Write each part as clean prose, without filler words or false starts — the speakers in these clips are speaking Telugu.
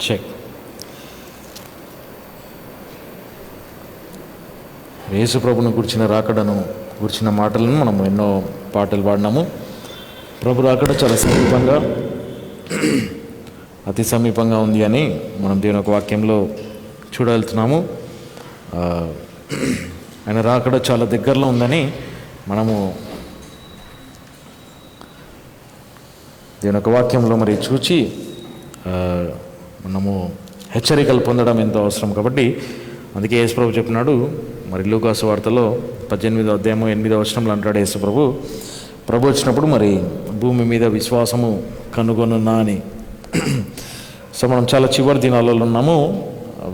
చెక్. యేసు ప్రభును గురించిన రాకడను గురించిన మాటలను మనం ఎన్నో పాటలు పాడినాము. ప్రభు రాకడ చాలా సమీపంగా, అతి సమీపంగా ఉంది అని మనం దేవుని యొక్క వాక్యంలో చూడగలుగుతున్నాము. ఆయన రాకడ చాలా దగ్గరలో ఉందని మనము దేవుని యొక్క వాక్యంలో మరి చూచి మనము హెచ్చరికలు పొందడం ఎంతో అవసరం. కాబట్టి అందుకే యేసుప్రభు చెప్పినాడు, మరి లూకా సువార్తలో 18వ అధ్యాయం 8వ వచనంలో అంటాడు యేసుప్రభు, ప్రభు వచ్చినప్పుడు మరి భూమి మీద విశ్వాసము కనుగొనున్నా అని. సో మనం చాలా చివరి దినాలలో ఉన్నాము,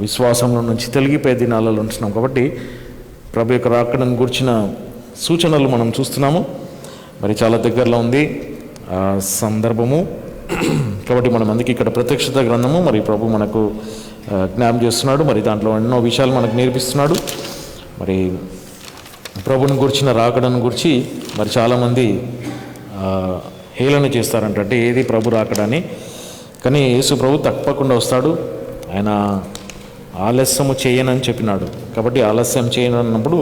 విశ్వాసంలో నుంచి తొలగిపోయే దినాలలో ఉంటున్నాం. కాబట్టి ప్రభు యొక్క రాకడను గురించిన సూచనలు మనం చూస్తున్నాము. మరి చాలా దగ్గరలో ఉంది ఆ సందర్భము. కాబట్టి మనం అందుకే ఇక్కడ ప్రత్యక్షత గ్రంథము మరి ప్రభు మనకు జ్ఞాపం చేస్తున్నాడు. మరి దాంట్లో ఎన్నో విషయాలు మనకు నేర్పిస్తున్నాడు. మరి ప్రభుని గురించిన రాకడను గురించి మరి చాలామంది హేళన చేస్తారంటే ఏది ప్రభు రాకడని. కానీ యేసు ప్రభు తప్పకుండా వస్తాడు. ఆయన ఆలస్యము చేయనని చెప్పినాడు. కాబట్టి ఆలస్యం చేయనన్నప్పుడు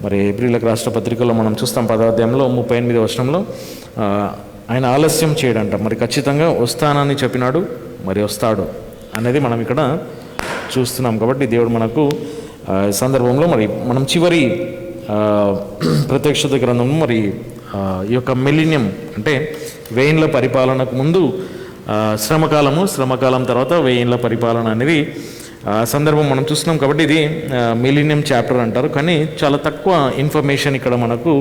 మరి ఏప్రిల్కి రాష్ట్ర పత్రికలో మనం చూస్తాం 10వ అధ్యాయంలో 38వ వచనంలో ఆయన ఆలస్యం చేయడంట. మరి ఖచ్చితంగా వస్తానని చెప్పినాడు, మరి వస్తాడు అనేది మనం ఇక్కడ చూస్తున్నాం. కాబట్టి దేవుడు మనకు సందర్భంలో మరి మనం చివరి ప్రత్యక్షత గ్రంథం మరి ఈ యొక్క మిలీనియం అంటే 1000 ఏళ్ల పరిపాలనకు ముందు శ్రమకాలం తర్వాత 1000 ఏళ్ల పరిపాలన అనేది సందర్భం మనం చూస్తున్నాం. కాబట్టి ఇది మిలీనియం చాప్టర్ అంటారు. కానీ చాలా తక్కువ ఇన్ఫర్మేషన్ ఇక్కడ మనకు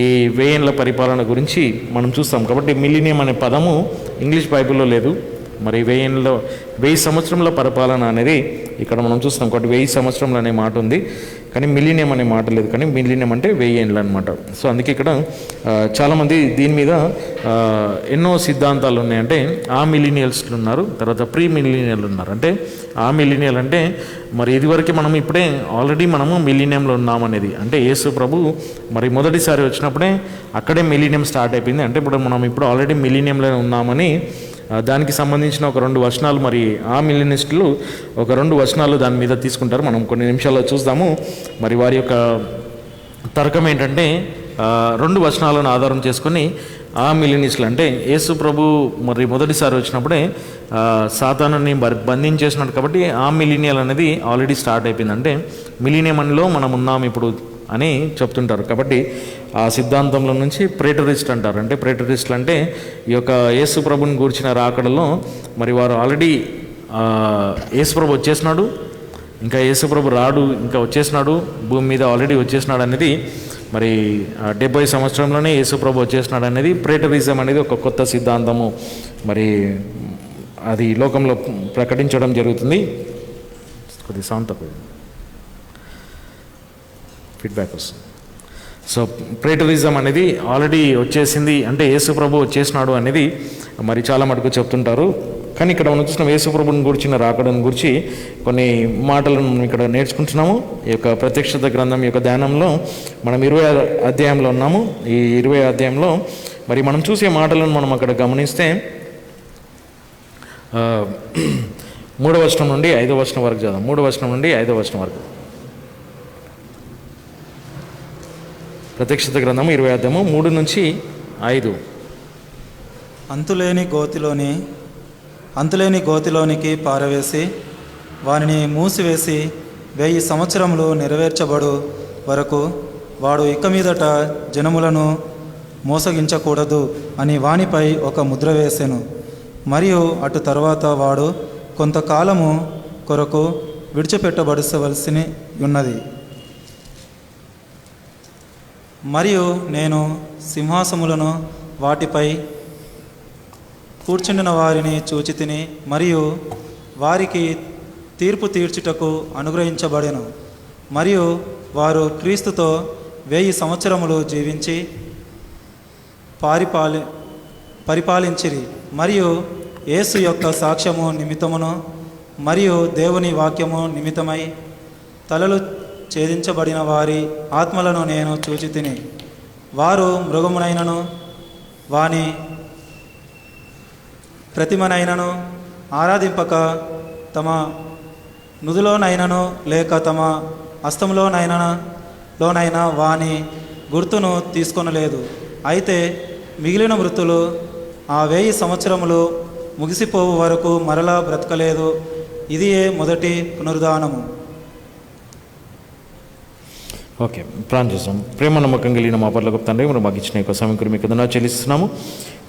ఈ 1000 ఏళ్ల పరిపాలన గురించి మనం చూస్తాం. కాబట్టి మిలీనియం అనే పదము ఇంగ్లీష్ బైబిల్లో లేదు. మరి 1000 సంవత్సరంల పరిపాలన అనేది ఇక్కడ మనం చూస్తున్నాం. కాబట్టి 1000 సంవత్సరంలు అనే మాట ఉంది. కానీ మిలీనియం అనే మాట లేదు, కానీ మిలీనియం అంటే 1000 ఏండ్లు అనమాట. సో అందుకే ఇక్కడ చాలామంది దీని మీద ఎన్నో సిద్ధాంతాలు ఉన్నాయి. అంటే ఆ మిలీనియల్స్లు ఉన్నారు, తర్వాత ప్రీ మిలీనియల్ ఉన్నారు. అంటే ఆ మిలీనియల్ అంటే మరి ఇదివరకు మనం ఇప్పుడే ఆల్రెడీ మనము మిలీనియంలో ఉన్నామనేది. అంటే యేసు ప్రభు మరి మొదటిసారి వచ్చినప్పుడే అక్కడే మిలీనియం స్టార్ట్ అయిపోయింది. అంటే మనం ఇప్పుడు ఆల్రెడీ మిలీనియంలో ఉన్నామని దానికి సంబంధించిన ఒక 2 వచనాలు, మరి ఆ మిలీనిస్టులు ఒక 2 వచనాలు దాని మీద తీసుకుంటారు. మనం కొన్ని నిమిషాల్లో చూద్దాము. మరి వారి యొక్క తర్కం ఏంటంటే 2 వచనాలను ఆధారం చేసుకొని ఆ మిలీనిస్టులు అంటే యేసు ప్రభు మరి మొదటిసారి వచ్చినప్పుడే సాతానుని బంధించేసినాడు కాబట్టి ఆ మిలీనియల్ అనేది ఆల్రెడీ స్టార్ట్ అయిపోయింది. అంటే మిలీనియంలో మనం ఉన్నాం ఇప్పుడు అని చెప్తుంటారు. కాబట్టి ఆ సిద్ధాంతంలో నుంచి ప్రేటరిస్ట్ అంటారు. అంటే ప్రేటరిస్టులు అంటే ఈ యొక్క యేసు ప్రభుని గూర్చిన రాకడలో మరి వారు ఆల్రెడీ యేసు ప్రభు వచ్చేసినాడు, ఇంకా యేసు ప్రభు రాడు, ఇంకా వచ్చేసినాడు, భూమి మీద ఆల్రెడీ వచ్చేసినాడు అనేది, మరి 70 సంవత్సరంలోనే యేసు ప్రభు వచ్చేసినాడు అనేది ప్రేటరిజం అనేది ఒక కొత్త సిద్ధాంతము మరి అది లోకంలో ప్రకటించడం జరుగుతుంది. కొద్ది శాంత ఫీడ్బ్యాక్ వస్తుంది. సో ప్రేటరిజం అనేది ఆల్రెడీ వచ్చేసింది, అంటే యేసు ప్రభు వచ్చేసినాడు అనేది మరి చాలా మటుకు చెప్తుంటారు. కానీ ఇక్కడ మనం చూసిన యేసు ప్రభుని గురించిన రాకడని గురించి కొన్ని మాటలను ఇక్కడ నేర్చుకుంటున్నాము. ఈ యొక్క ప్రత్యక్షత గ్రంథం యొక్క ధ్యానంలో మనం 20వ అధ్యాయంలో ఉన్నాము. ఈ 20వ అధ్యాయంలో మరి మనం చూసే మాటలను మనం అక్కడ గమనిస్తే 3వ వచనం నుండి 5వ వచనం వరకు చదువు. 3వ వచనం నుండి 5వ వచనం వరకు. ప్రత్యక్షత గ్రంథము 20వ అధ్యాయము 3 నుంచి 5. అంతులేని గోతిలోనికి పారవేసి వానిని మూసివేసి 1000 సంవత్సరములు నెరవేర్చబడు వరకు వాడు ఇక మీదట జనములను మోసగించకూడదు అని వానిపై ఒక ముద్ర వేసెను. మరియు అటు తర్వాత వాడు కొంతకాలము కొరకు విడిచిపెట్టబడవలసి ఉన్నది. మరియు నేను సింహాసములను వాటిపై కూర్చుండిన వారిని చూచితిని, మరియు వారికి తీర్పు తీర్చుటకు అనుగ్రహించబడెను. మరియు వారు క్రీస్తుతో 1000 సంవత్సరములు జీవించి పరిపాలించిరి. మరియు యేసు యొక్క సాక్ష్యము నిమిత్తమును మరియు దేవుని వాక్యము నిమిత్తమై తలలు ఛేదించబడిన వారి ఆత్మలను నేను చూచితిని. వారు మృగమునైనను వాని ప్రతిమనైనను ఆరాధింపక తమ నుదులోనైనను లేక తమ హస్తంలోనైనా వాని గుర్తును తీసుకొనలేదు. అయితే మిగిలిన మృతులు ఆ 1000 సంవత్సరములు ముగిసిపోవు వరకు మరలా బ్రతకలేదు. ఇదియే మొదటి పునరుద్ధానము. ఓకే, ప్రార్థన చేస్తాం. ప్రేమ నమ్మకం కలిగిన మా పర్లోకపు తండ్రి, మరి మాకు ఇచ్చిన యొక్క సమయం మీకు ధన్యవాదాలు చెల్లిస్తున్నాము.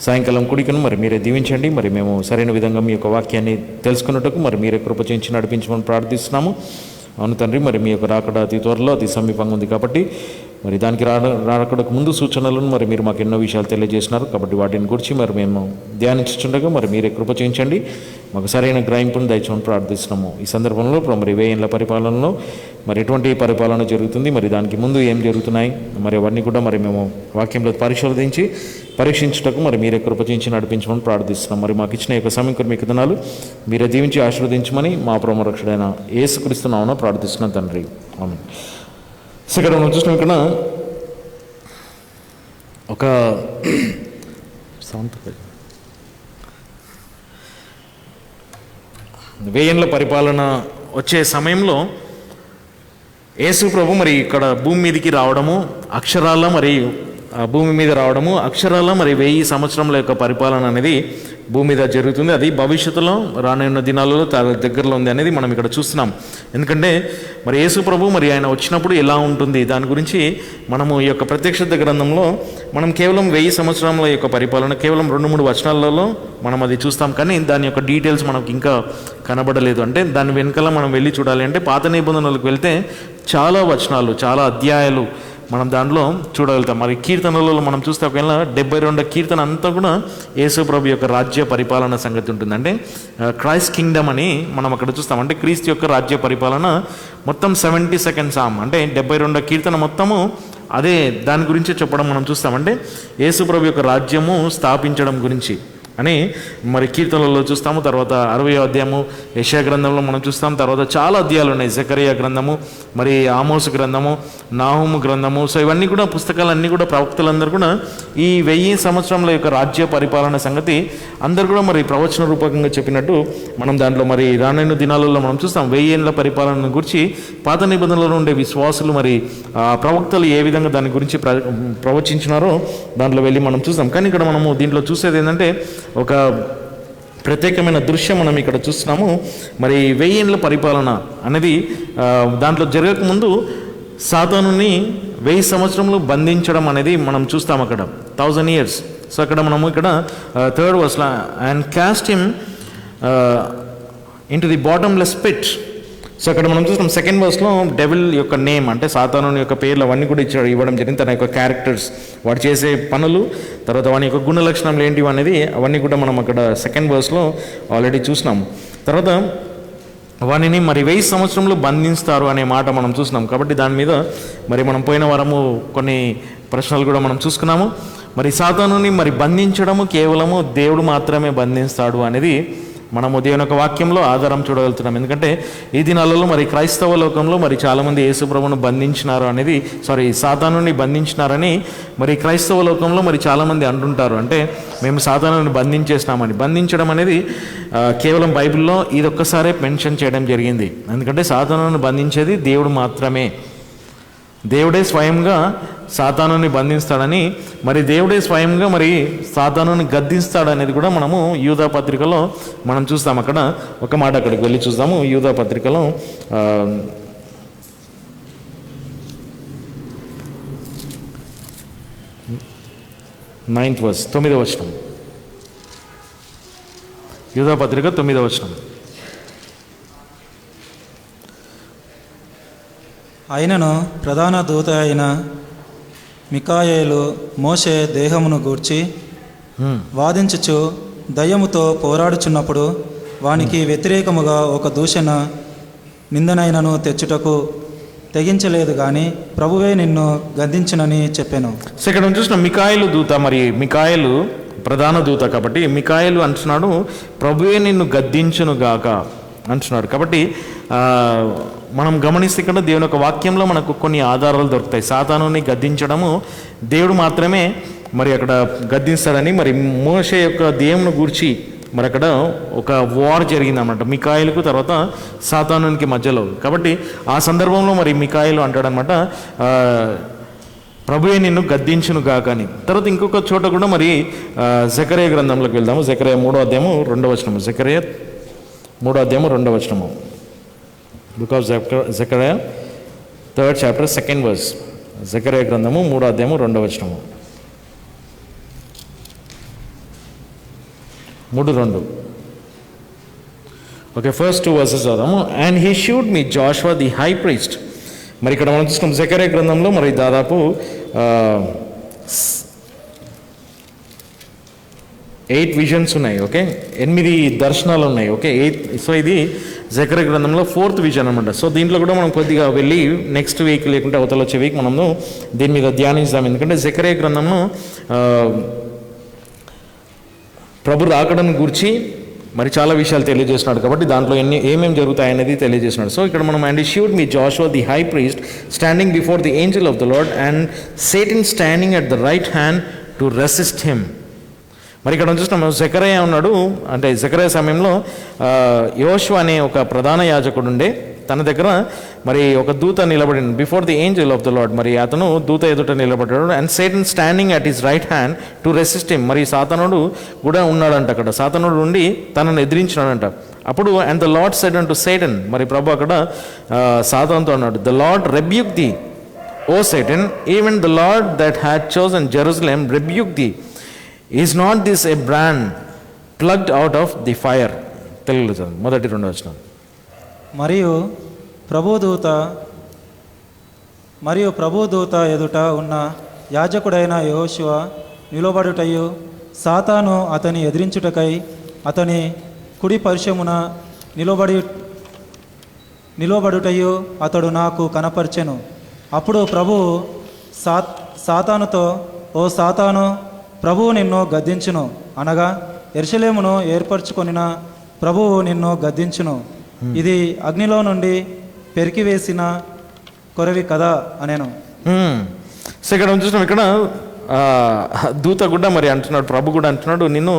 సాయంకాలం కుడికను మరి మీరే దీవించండి. మరి మేము సరైన విధంగా మీ యొక్క వాక్యాన్ని తెలుసుకున్నట్టుకు మరి మీరే కృప చేయించి నడిపించమని ప్రార్థిస్తున్నాము. అవును తండ్రి, మరి మీ యొక్క రాకడ అతి త్వరలో అతి సమీపంగా ఉంది కాబట్టి మరి దానికి రాకడకు ముందు సూచనలను మరి మీరు మాకు ఎన్నో విషయాలు తెలియజేసినారు. కాబట్టి వాటిని గురించి మరి మేము ధ్యానించుండగా మరి మీరే కృప చేయించండి, మాకు సరైన గ్రహింపును దయచేయమని ప్రార్థిస్తున్నాము. ఈ సందర్భంలో మరి 1000 ఏళ్ల పరిపాలనలో మరి ఎటువంటి పరిపాలన జరుగుతుంది, మరి దానికి ముందు ఏం జరుగుతున్నాయి, మరి అవన్నీ కూడా మరి మేము వాక్యంలో పరీక్షించుటకు మరి మీరే కృప చేయించి నడిపించమని ప్రార్థిస్తున్నాం. మరి మాకు ఇచ్చిన యొక్క సమయం మీకు ధనాలు మీరే దీవించి ఆశీర్వదించమని మా ప్రేమరక్షుడైన యేసుక్రీస్తు నామమున ప్రార్థిస్తున్నాం తండ్రి, ఆమేన్. సో ఇక్కడ మనం చూసినాం, ఇక్కడ ఒక 1000 ఏళ్ల పరిపాలన వచ్చే సమయంలో యేసు ప్రభు మరి ఇక్కడ భూమి మీదకి రావడము, అక్షరాల మరి భూమి మీద రావడము, అక్షరాల మరి 1000 సంవత్సరముల యొక్క పరిపాలన అనేది భూమి మీద జరుగుతుంది. అది భవిష్యత్తులో రానున్న దినాలలో దగ్గరలో ఉంది అనేది మనం ఇక్కడ చూస్తున్నాం. ఎందుకంటే మరి యేసు ప్రభు మరి ఆయన వచ్చినప్పుడు ఎలా ఉంటుంది దాని గురించి మనము ఈ యొక్క ప్రత్యక్షత గ్రంథంలో మనం కేవలం 1000 సంవత్సరముల యొక్క పరిపాలన కేవలం 2-3 వచనాలలో మనం అది చూస్తాం. కానీ దాని యొక్క డీటెయిల్స్ మనకు ఇంకా కనబడలేదు. అంటే దాని వెనకాల మనం వెళ్ళి చూడాలి అంటే పాత నిబంధనలకు వెళ్తే చాలా వచనాలు, చాలా అధ్యాయాలు, మనం దాంట్లో చూడగలుగుతాం. మరి కీర్తనలలో మనం చూస్తే ఒకవేళ 72వ కీర్తన అంతా కూడా యేసు ప్రభు యొక్క రాజ్య పరిపాలన సంగతి ఉంటుంది. అంటే క్రైస్ట్ కింగ్డమ్ అని మనం అక్కడ చూస్తాం. అంటే క్రీస్తు యొక్క రాజ్య పరిపాలన మొత్తం 72nd సామ్, అంటే 72వ కీర్తన మొత్తము అదే దాని గురించి చెప్పడం మనం చూస్తామంటే యేసు ప్రభు యొక్క రాజ్యము స్థాపించడం గురించి అని మరి కీర్తనలలో చూస్తాము. తర్వాత 60వ అధ్యాయము యెషయా గ్రంథంలో మనం చూస్తాం. తర్వాత చాలా అధ్యాయాలు ఉన్నాయి, జకరియా గ్రంథము, మరి ఆమోసు గ్రంథము, నాహుము గ్రంథము. సో ఇవన్నీ కూడా పుస్తకాలన్నీ కూడా ప్రవక్తలందరూ కూడా ఈ 1000 సంవత్సరంల యొక్క రాజ్య పరిపాలన సంగతి అందరూ కూడా మరి ప్రవచన రూపకంగా చెప్పినట్టు మనం దాంట్లో మరి రానున్న దినాలలో మనం చూస్తాం. 1000 ఏళ్ళ పరిపాలన గురించి పాత నిబంధనలలో ఉండే విశ్వాసులు మరి ప్రవక్తలు ఏ విధంగా దాని గురించి ప్రవచించినారో దాంట్లో వెళ్ళి మనం చూస్తాం. కానీ ఇక్కడ మనము దీంట్లో చూసేది ఏంటంటే ఒక ప్రత్యేకమైన దృశ్యం మనం ఇక్కడ చూస్తున్నాము. మరి 1000 ఏళ్ళ పరిపాలన అనేది దాంట్లో జరగకముందు సాతానుని 1000 సంవత్సరంలో బంధించడం అనేది మనం చూస్తాం అక్కడ 1000 years. సో అక్కడ మనము ఇక్కడ 3rd verse and cast him into the bottomless pit. So అక్కడ మనం చూస్తాం 2nd verseలో డెవిల్ యొక్క నేమ్, అంటే సాతాను యొక్క పేర్లు అవన్నీ కూడా ఇవ్వడం జరిగింది. తన యొక్క క్యారెక్టర్స్, వాడు చేసే పనులు, తర్వాత వాని యొక్క గుణ లక్షణాలు ఏంటివి అనేది అవన్నీ కూడా మనం అక్కడ 2nd verseలో ఆల్రెడీ చూసినాం. తర్వాత వానిని మరి 1000 సంవత్సరంలో బంధిస్తారు అనే మాట మనం చూసినాం. కాబట్టి దాని మీద మరి మనం పోయిన వారము కొన్ని ప్రశ్నలు కూడా మనం చూసుకున్నాము. మరి సాతానుని మరి బంధించడము కేవలము దేవుడు మాత్రమే బంధిస్తాడు అనేది మనము దేవుని యొక్క వాక్యంలో ఆధారం చూడగలుగుతున్నాం. ఎందుకంటే ఈ దినాలలో మరి క్రైస్తవ లోకంలో మరి చాలామంది యేసు ప్రభువును బంధించినారు అనేది సాతానుని బంధించినారని మరి క్రైస్తవ లోకంలో మరి చాలామంది అంటుంటారు. అంటే మేము సాతానుని బంధించేసినామని. బంధించడం అనేది కేవలం బైబిల్లో ఇదొక్కసారే మెన్షన్ చేయడం జరిగింది. ఎందుకంటే సాతానుని బంధించేది దేవుడు మాత్రమే. దేవుడే స్వయంగా సాతానుని బంధిస్తాడని, మరి దేవుడే స్వయంగా మరి సాతానుని గద్దిస్తాడనేది కూడా మనము యూదా పత్రికలో మనం చూస్తాం. అక్కడ ఒక మాట అక్కడికి వెళ్ళి చూస్తాము. యూదా పత్రికలో 9th verse 9వ వచనం. యూదా పత్రిక 9వ వచనం. అయినను ప్రధాన దూత అయిన మికాయేలు మోషే దేహమును గూర్చి వాదించుచు దయ్యముతో పోరాడుచున్నప్పుడు వానికి వ్యతిరేకముగా ఒక దూషణ నిందనైనను తెచ్చుటకు తెగించలేదు, కానీ ప్రభువే నిన్ను గద్దించునని చెప్పాను. సో ఇక్కడ చూసిన మికాయేలు దూత, మరి మికాయేలు ప్రధాన దూత కాబట్టి మికాయేలు అంటున్నాడు ప్రభువే నిన్ను గద్దించును గాక అంటున్నాడు. కాబట్టి మనం గమనిస్తే ఇక్కడ దేవుని యొక్క వాక్యంలో మనకు కొన్ని ఆధారాలు దొరుకుతాయి. సాతానుని గద్దించడము దేవుడు మాత్రమే మరి అక్కడ గద్దిస్తాడని, మరి మోషే యొక్క దేవుని గూర్చి మరి అక్కడ ఒక వార్ జరిగిందన్నమాట మికాయేలుకు తర్వాత సాతానునికి మధ్యలో. కాబట్టి ఆ సందర్భంలో మరి మికాయేలు అంటాడనమాట ప్రభువే నిన్ను గద్దించును గాక అని. తర్వాత ఇంకొక చోట కూడా మరి జకరియా గ్రంథంలోకి వెళ్దాము. జకరియా 3వ అధ్యాయము 2వ వచనము. జకరియా 3వ అధ్యాయము 2వ వచనము. Book of Zechariah 3rd chapter 2nd verse. Zechariah గ్రంథము 3వ అధ్యాయము 2వ వచనము. 3:2. ఓకే, ఫస్ట్ 2 verses చదువుదాము. And he showed me Joshua the high priest. మరి ఇక్కడ మనం చూసుకున్నాం జకరియా గ్రంథంలో మరి దాదాపు 8 విజన్స్ ఉన్నాయి. ఓకే, 8 దర్శనాలు ఉన్నాయి. ఓకే, 8. సో ఇది జకరియా గ్రంథంలో 4th విజన్ అనమాట. సో దీంట్లో కూడా మనం కొద్దిగా వెళ్ళి నెక్స్ట్ వీక్ లేకుంటే అవతల వచ్చే వీక్ మనము దీని మీద ధ్యానిస్తాం. ఎందుకంటే జకరియా గ్రంథంను ప్రభు రాకడం గురించి మరి చాలా విషయాలు తెలియజేస్తున్నాడు. కాబట్టి దాంట్లో ఏమేమి జరుగుతాయనేది తెలియజేస్తున్నాడు. సో ఇక్కడ మనం and showed me Joshua the high priest standing before the angel of the Lord and Satan standing at the right hand to resist him. మరి ఇక్కడ చూస్తున్నాం జకరియా ఉన్నాడు. అంటే జకరియా సమయంలో యోషువ అనే ఒక ప్రధాన యాజకుడు ఉండే, తన దగ్గర మరి ఒక దూత నిలబడి before the angel of the lord. మరి అతను దూత ఎదుట నిలబడ్డాడు. And Satan standing at his right hand to resist him. మరి సాతానుడు కూడా ఉన్నాడంట అక్కడ. సాతానుడు ఉండి తనను ఎదిరించినాడంట. అప్పుడు and the Lord said unto Satan, మరి ప్రభు అక్కడ సాతానుతో అన్నాడు, the Lord rebuke thee O Satan, even the Lord that had chosen Jerusalem rebuke thee. Is not this a brand plugged out of the fire. తెలుగులో చదువు 1-2 వచనం. మరియు ప్రభుదూత మరియు ప్రభు దూత ఎదుట ఉన్న యాజకుడైన యెహోషువ నిలబడుటయు సాతాను అతని ఎదిరించుటకై అతని కుడి పరిశమున నిలబడుటయు అతడు నాకు కనపరిచెను. అప్పుడు ప్రభువు సాతానుతో, ఓ సాతాను, ప్రభువు నిన్ను గద్దించును, అనగా యెరూషలేమును ఏర్పరచుకొనిన ప్రభువు నిన్ను గద్దించును. ఇది అగ్నిలో నుండి పెరికివేసిన కొరవి కదా అనేను. సో ఇక్కడ చూసినాం, ఇక్కడ దూత కూడా మరి అంటున్నాడు, ప్రభు కూడా అంటున్నాడు, నిన్ను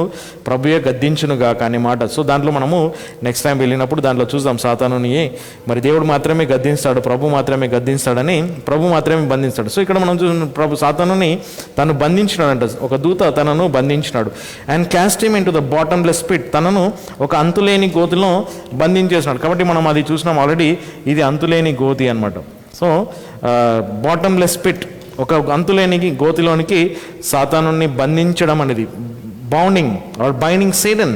ప్రభుయే గద్దించునుగా అనే మాట. సో దాంట్లో మనము నెక్స్ట్ టైం వెళ్ళినప్పుడు దాంట్లో చూద్దాం, సాతానుని మరి దేవుడు మాత్రమే గద్దిస్తాడు, ప్రభు మాత్రమే గద్దిస్తాడని, ప్రభు మాత్రమే బంధిస్తాడు. సో ఇక్కడ మనం చూసిన ప్రభు సాతానుని తను బంధించినాడంట, ఒక దూత తనను బంధించినాడు. And cast him into the bottomless pit, తనను ఒక అంతులేని గోతిలో బంధించేసినాడు. కాబట్టి మనం అది చూసినాం ఆల్రెడీ, ఇది అంతులేని గోతి అనమాట. సో బాటమ్లెస్ పిట్, ఒక అంతులేని గోతిలోనికి సాతానుని బంధించడం అనేది, bounding or binding Satan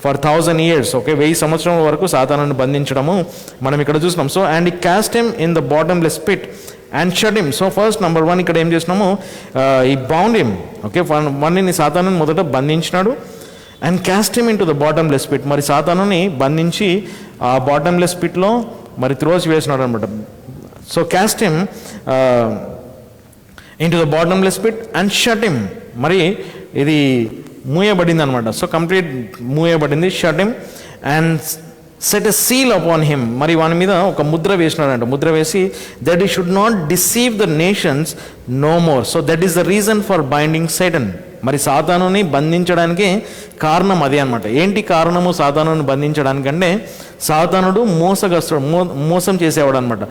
for 1000 years. Okay, 1000 సంవత్సరాల వరకు సాతానుని బంధించడము మనం ఇక్కడ చూసినాం. So and he cast him in the bottomless pit and shut him. So first number 1 ఇక్కడ ఏం చేసినాము, ఈ బౌండ్ హిమ్. ఓకే, వన్ని సాతానుని మొదట బంధించినాడు. And cast him into the bottomless pit, మరి సాతానుని బంధించి ఆ బాటమ్లెస్ పిట్లో మరి త్రోసి వేసినాడు అనమాట. So cast him into the bottomless pit and shut him, మరి ఇది మూయబడింది అనమాట. సో కంప్లీట్ మూయబడింది, shut him and set a seal upon him, మరి వాని మీద ఒక ముద్ర వేసినాడంట. ముద్ర వేసి that he should not deceive the nations no more. So that is the reason for binding Satan. మరి సాతానుని బంధించడానికి కారణం అదే అనమాట. ఏంటి కారణము సాతానుని బంధించడానికంటే, సాతానుడు మోసగస్తుడు, మోసం చేసేవాడు అనమాట.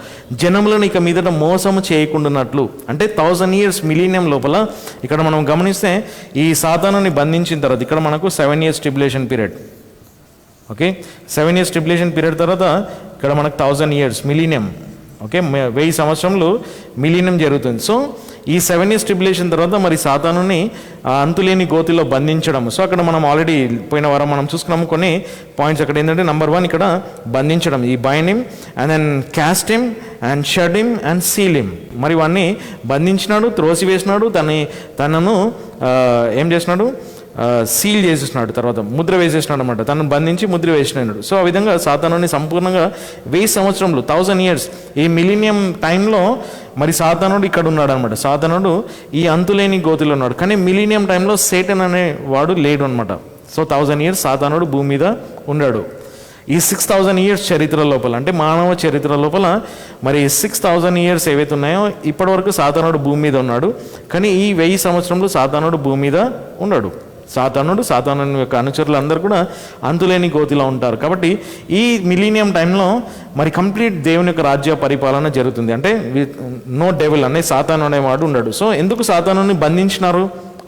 జనములను ఇక మీదట మోసము చేయకుండానట్లు, అంటే 1000 years మిలీనియం లోపల ఇక్కడ మనం గమనిస్తే ఈ సాతానుని బంధించిన తర్వాత ఇక్కడ మనకు 7 years tribulation period. Okay, 7 years tribulation period తర్వాత ఇక్కడ మనకు 1000 years మిలీనియం. ఓకే, 1000 సంవత్సరంలో మిలీనియం జరుగుతుంది. సో ఈ 7 years ట్రిబ్యులేషన్ తర్వాత మరి సాతానుని అంతులేని గోతిలో బంధించడం. సో అక్కడ మనం ఆల్రెడీ పోయిన వారం మనం చూసుకున్నాము కొన్ని పాయింట్స్. అక్కడ ఏంటంటే నెంబర్ 1 ఇక్కడ బంధించడం, he bind him and then cast him and shut him and seal him. మరి వాడిని బంధించినాడు, త్రోసివేసినాడు, తనను ఏం చేసినాడు, సీల్ చేసేసినాడు, తర్వాత ముద్ర వేసేసినాడు అనమాట. తనను బంధించి ముద్ర వేసినాడు. సో ఆ విధంగా సాతానుని సంపూర్ణంగా 1000 సంవత్సరంలో 1000 years ఈ మిలీనియం టైంలో మరి సాతానుడు ఇక్కడ ఉన్నాడు అనమాట. సాతానుడు ఈ అంతులేని గోతిలో ఉన్నాడు. కానీ మిలీనియం టైంలో సేటన్ అనే వాడు లేడు అనమాట. సో 1000 years సాతానుడు భూమి మీద ఉన్నాడు. ఈ 6000 years చరిత్ర లోపల, అంటే మానవ చరిత్ర లోపల మరి 6000 years ఏవైతే ఉన్నాయో ఇప్పటి వరకు సాతానుడు భూమి మీద ఉన్నాడు. కానీ ఈ 1000 సంవత్సరంలో సాతానుడు భూమి మీద ఉన్నాడు. సాతాను యొక్క అనుచరులు అందరూ కూడా అంతులేని గోతిలో ఉంటారు. కాబట్టి ఈ మిలీనియం టైంలో మరి కంప్లీట్ దేవుని యొక్క రాజ్య పరిపాలన జరుగుతుంది. అంటే నో డెవిల్ అనే సాతాను అనేవాడు ఉన్నాడు. సో ఎందుకు సాతానుని బంధించినారు?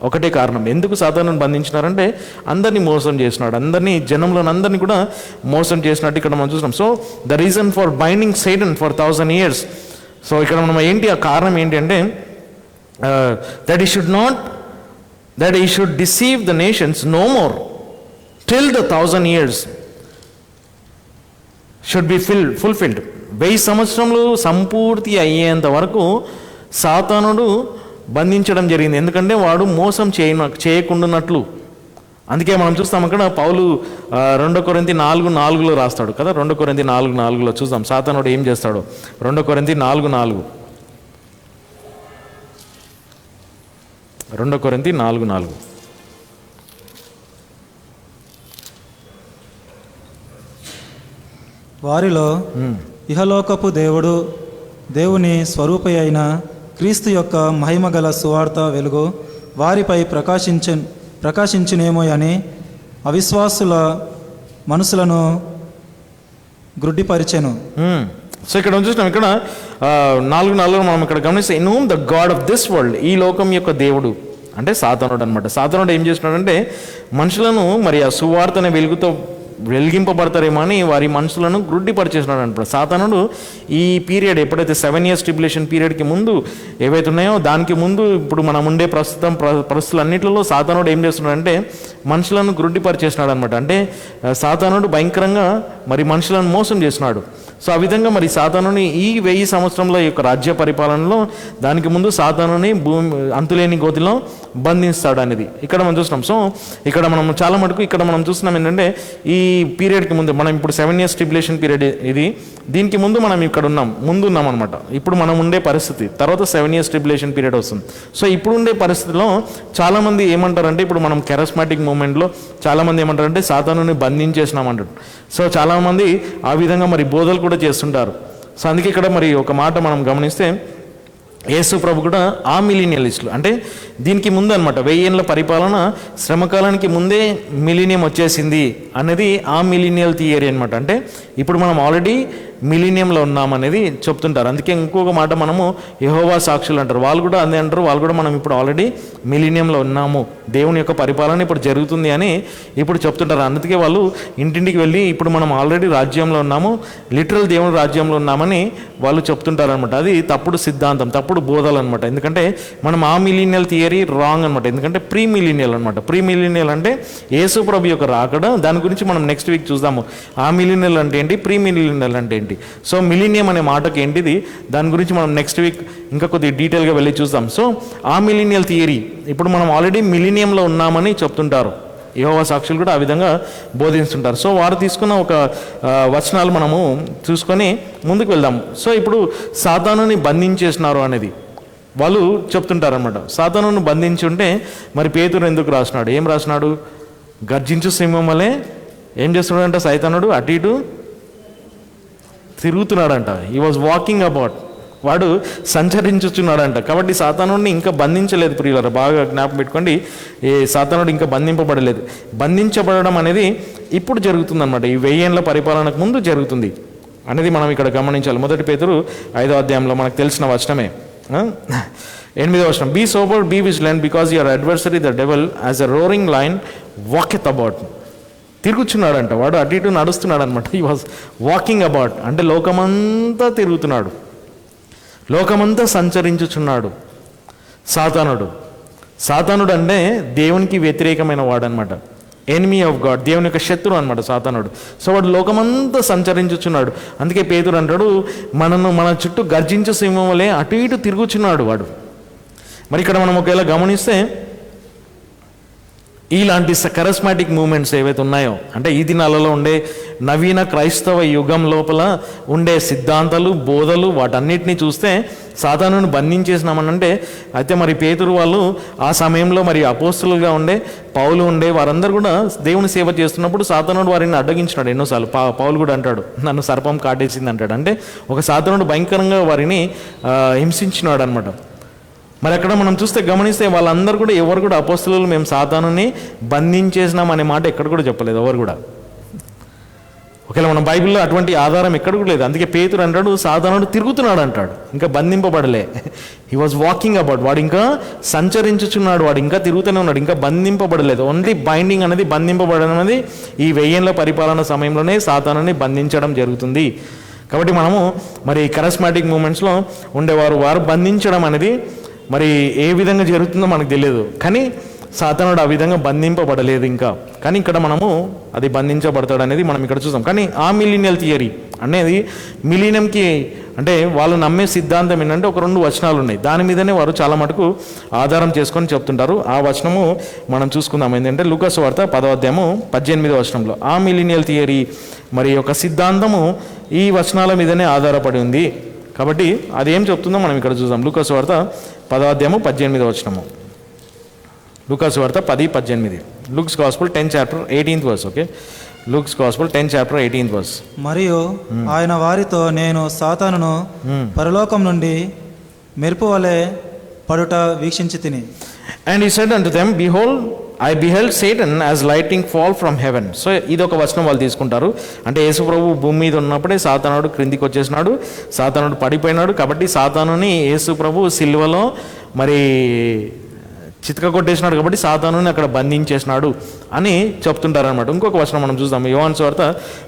ఒకటే కారణం. ఎందుకు సాతానుని బంధించినారంటే అందరినీ మోసం చేసినాడు, జనంలోని అందరినీ కూడా మోసం చేసినట్టు ఇక్కడ మనం చూసినాం. So the reason for binding Satan for 1000 years. So ఇక్కడ మనం ఏంటి ఆ కారణం ఏంటి అంటే that he should deceive the nations no more till the 1000 years should be fulfilled. 1000 సంవత్సరంలో సంపూర్తి అయ్యేంత వరకు సాతానుడు బంధించడం జరిగింది. ఎందుకంటే వాడు మోసం చేయకుండానట్లు. అందుకే మనం చూస్తాం అక్కడ పౌలు 2 కొరింథీ 4:4 రాస్తాడు కదా. 2 కొరింథీ 4:4 చూద్దాం సాతానుడు ఏం చేస్తాడు. 2 కొరింథీ 4:4 2 కొరింథీ 4:4 వారిలో ఇహలోకపు దేవుని స్వరూపి అయిన క్రీస్తు యొక్క మహిమగల సువార్త వెలుగు వారిపై ప్రకాశించునేమో అని అవిశ్వాసుల మనసులను గ్రుడ్డిపరిచెను. సో ఇక్కడ చూసినాం, ఇక్కడ 4:4 మనం ఇక్కడ గమనిస్తే in whom the God of this world, ఈ లోకం యొక్క దేవుడు అంటే సాతానుడు అనమాట. సాతానుడు ఏం చేస్తున్నాడంటే మనుషులను మరి ఆ సువార్తనే వెలుగుతో వెలిగింపబడతారేమో అని వారి మనుషులను గ్రుడ్డిపరిచేసినాడు అనమాట. సాతానుడు ఈ పీరియడ్ ఎప్పుడైతే 7 years ట్రిబ్యులేషన్ పీరియడ్కి ముందు ఏవైతే ఉన్నాయో దానికి ముందు ఇప్పుడు మనం ఉండే పరిస్థితులన్నింటిలో సాతానుడు ఏం చేస్తున్నాడంటే మనుషులను గ్రుడ్డిపరిచేసినాడు అనమాట. అంటే సాతానుడు భయంకరంగా మరి మనుషులను మోసం చేసినాడు. సో ఆ విధంగా మరి సాతానుని ఈ 1000 సంవత్సరంలో యొక్క రాజ్య పరిపాలనలో దానికి ముందు సాతానుని భూమి అంతులేని గోతిలో బంధిస్తాడు అనేది ఇక్కడ మనం చూస్తున్నాం. సో ఇక్కడ మనం చాలా మటుకు ఇక్కడ మనం చూస్తున్నాం ఏంటంటే ఈ పీరియడ్కి ముందు మనం ఇప్పుడు 7 years ట్రిబ్యులేషన్ పీరియడ్ ఇది, దీనికి ముందు మనం ఇక్కడ ముందు ఉన్నాం అనమాట. ఇప్పుడు మనం ఉండే పరిస్థితి తర్వాత 7 years ట్రిబ్యులేషన్ పీరియడ్ వస్తుంది. సో ఇప్పుడు ఉండే పరిస్థితిలో చాలామంది ఏమంటారంటే ఇప్పుడు మనం కెరస్మాటిక్ మూమెంట్లో చాలామంది ఏమంటారంటే సాతానుని బంధించేసినామంటారు. సో చాలామంది ఆ విధంగా మరి బోధలు కూడా చేస్తుంటారు. సో అందుకే ఇక్కడ మరి ఒక మాట మనం గమనిస్తే యేసు ప్రభు కూడా ఆ మిలీనియలిస్టులు అంటే దీనికి ముందు అనమాట 1000 ఏళ్ళ పరిపాలన శ్రమకాలానికి ముందే మిలీనియం వచ్చేసింది అనేది ఆ మిలీనియల్ థియరీ అనమాట. అంటే ఇప్పుడు మనం ఆల్రెడీ మిలీనియంలో ఉన్నామనేది చెప్తుంటారు. అందుకే ఇంకొక మాట మనము యెహోవా సాక్షులు అంటారు, వాళ్ళు కూడా అదే అంటారు, వాళ్ళు కూడా మనం ఇప్పుడు ఆల్రెడీ మిలీనియంలో ఉన్నాము, దేవుని యొక్క పరిపాలన ఇప్పుడు జరుగుతుంది అని ఇప్పుడు చెప్తుంటారు. అందుకే వాళ్ళు ఇంటింటికి వెళ్ళి ఇప్పుడు మనం ఆల్రెడీ రాజ్యంలో ఉన్నాము, లిటరల్ దేవుని రాజ్యంలో ఉన్నామని వాళ్ళు చెప్తుంటారు అనమాట. అది తప్పుడు సిద్ధాంతం, తప్పుడు బోధలు అనమాట. ఎందుకంటే మనం ఆ మిలీనియల్ థియరీ రాంగ్ అనమాట. ఎందుకంటే ప్రీ మిలీనియల్ అనమాట. ప్రీ మిలీనియల్ అంటే యేసు ప్రభు యొక్క రాకడ, దాని గురించి మనం నెక్స్ట్ వీక్ చూద్దాము. ఆ మిలీనియల్ అంటే ఏంటి, ప్రీ మిలీనియల్ అంటే ఏంటి. సో మిలీనియం అనే మాటకి ఏంటిది, దాని గురించి మనం నెక్స్ట్ వీక్ ఇంకా కొద్దిగా డీటెయిల్గా వెళ్ళి చూద్దాం. సో ఆ మిలీనియల్ థియరీ ఇప్పుడు మనం ఆల్రెడీ మిలీనియంలో ఉన్నామని చెప్తుంటారు. యెహోవా సాక్షులు కూడా ఆ విధంగా బోధిస్తుంటారు. సో వారు తీసుకున్న ఒక వచనాలు మనము చూసుకొని ముందుకు వెళ్దాం. సో ఇప్పుడు సాతానుని బంధించేసినారు అనేది వాళ్ళు చెప్తుంటారు అనమాట. సాతానుని బంధించి ఉంటే మరి పేతురు ఎందుకు రాసినాడు, ఏం రాసినాడు, గర్జించు సింహం వలె ఏం చేస్తున్నాడంట సైతానుడు, అటు ఇటు తిరుగుతున్నాడంట. హీ వాజ్ వాకింగ్ అబౌట్, వాడు సంచరించుచున్నాడంట. కాబట్టి సాతానుడిని ఇంకా బంధించలేదు ప్రియులారా, బాగా జ్ఞాపకం పెట్టుకోండి. ఏ సాతానుడు ఇంకా బంధింపబడలేదు. బంధించబడడం అనేది ఇప్పుడు జరుగుతుందన్నమాట. ఈ 1000 ఏళ్ళ పరిపాలనకు ముందు జరుగుతుంది అనేది మనం ఇక్కడ గమనించాలి. 1 పేతురు 5వ అధ్యాయంలో మనకు తెలిసిన వచనమే 8వ వచనం, be sober be vigilant because your adversary the devil as a roaring lion walketh about. తిరుగుచున్నాడంట, వాడు అటు ఇటు నడుస్తున్నాడు అనమాట. హీ వాజ్ వాకింగ్ అబౌట్ అంటే లోకమంతా తిరుగుతున్నాడు, లోకమంతా సంచరించుచున్నాడు సాతానుడు. సాతానుడు అంటే దేవునికి వ్యతిరేకమైన వాడు అనమాట, ఎనిమీ ఆఫ్ గాడ్, దేవుని యొక్క శత్రువు అనమాట సాతానుడు. సో వాడు లోకమంతా సంచరించుచున్నాడు. అందుకే పేతురు అంటాడు, మన చుట్టూ గర్జించు సింహం వలె అటు ఇటు తిరుగుచున్నాడు వాడు. మరి ఇక్కడ మనం ఒకవేళ గమనిస్తే ఇలాంటి కరిస్మాటిక్ మూమెంట్స్ ఏవైతే ఉన్నాయో అంటే ఈ దినాలలో ఉండే నవీన క్రైస్తవ యుగం లోపల ఉండే సిద్ధాంతాలు బోధలు వాటన్నిటిని చూస్తే సాతానుని బంధించేసినామనంటే అయితే మరి పేతురు వాళ్ళు ఆ సమయంలో మరి అపోస్తులుగా ఉండే పౌలు ఉండే వారందరూ కూడా దేవుని సేవ చేస్తున్నప్పుడు సాతానుడు వారిని అడ్డగించినాడు ఎన్నోసార్లు. పౌలు కూడా అంటాడు, నన్ను సర్పం కాటేసింది అంటాడు. అంటే ఒక సాతానుడు భయంకరంగా వారిని హింసించినాడు అనమాట. మరి అక్కడ మనం చూస్తే గమనిస్తే వాళ్ళందరూ కూడా ఎవరు కూడా అపోస్తులు మేము సాతానుని బంధించేసినాం అనే మాట ఎక్కడ కూడా చెప్పలేదు ఎవరు కూడా. ఒకవేళ మన బైబిల్లో అటువంటి ఆధారం ఎక్కడ కూడా లేదు. అందుకే పేతురు అంటాడు సాతానుడు తిరుగుతున్నాడు అంటాడు, ఇంకా బంధింపబడలే. హీ వాజ్ వాకింగ్ అబౌట్, వాడు ఇంకా సంచరించుచున్నాడు, వాడు ఇంకా తిరుగుతూనే ఉన్నాడు, ఇంకా బంధింపబడలేదు. ఓన్లీ బైండింగ్ అనేది బంధింపబడడం అనేది ఈ 1000 ఏళ్ళ పరిపాలన సమయంలోనే సాతానుని బంధించడం జరుగుతుంది. కాబట్టి మనము మరి కరిస్మాటిక్ మూమెంట్స్లో ఉండేవారు వారు బంధించడం అనేది మరి ఏ విధంగా జరుగుతుందో మనకు తెలియదు. కానీ సాతానుడు ఆ విధంగా బంధింపబడలేదు ఇంకా. కానీ ఇక్కడ మనము అది బంధించబడతాడు అనేది మనం ఇక్కడ చూసాం. కానీ ఆ మిలీనియల్ థియరీ అనేది మిలీనియంకి అంటే వాళ్ళు నమ్మే సిద్ధాంతం ఏంటంటే ఒక 2 వచనాలు ఉన్నాయి, దాని మీదనే వారు చాలా మటుకు ఆధారం చేసుకొని చెప్తుంటారు. ఆ వచనము మనం చూసుకుందాం. ఏంటంటే లూకాసు వార్త 10వ అధ్యాయము 18వ వచనంలో ఆ మిలీనియల్ థియరీ మరి యొక్క సిద్ధాంతము ఈ వచనాల మీదనే ఆధారపడి ఉంది. కాబట్టి అదేం చెప్తుందో మనం ఇక్కడ చూద్దాం. లూకాసు వార్త 10వ అధ్యాయము 18వ వచనము. లూకాసు వార్త 10:18. Luke's gospel 10th chapter 18th verse. Okay, Luke's gospel 10th chapter 18th verse. మరియు ఆయన వారితో, నేను సాతానును పరలోకం నుండి మెరుపు వలె పడుట వీక్షించి తిని. And he said unto them, behold, I beheld Satan as lightning fall from heaven. So ఇది ఒక వచనం వాళ్ళు తీసుకుంటారు. అంటే యేసు ప్రభు భూమి మీద ఉన్నప్పుడే సాతానుడు క్రిందికి వచ్చేసినాడు, సాతానుడు పడిపోయినాడు. కాబట్టి సాతానుని యేసు ప్రభు సిలువలో మరి చితక కొట్టేసినాడు, కాబట్టి సాతానుని అక్కడ బంధించేసినాడు అని చెప్తుంటారు అనమాట. ఇంకొక వచనం మనం చూద్దాం. యోహాను సువార్త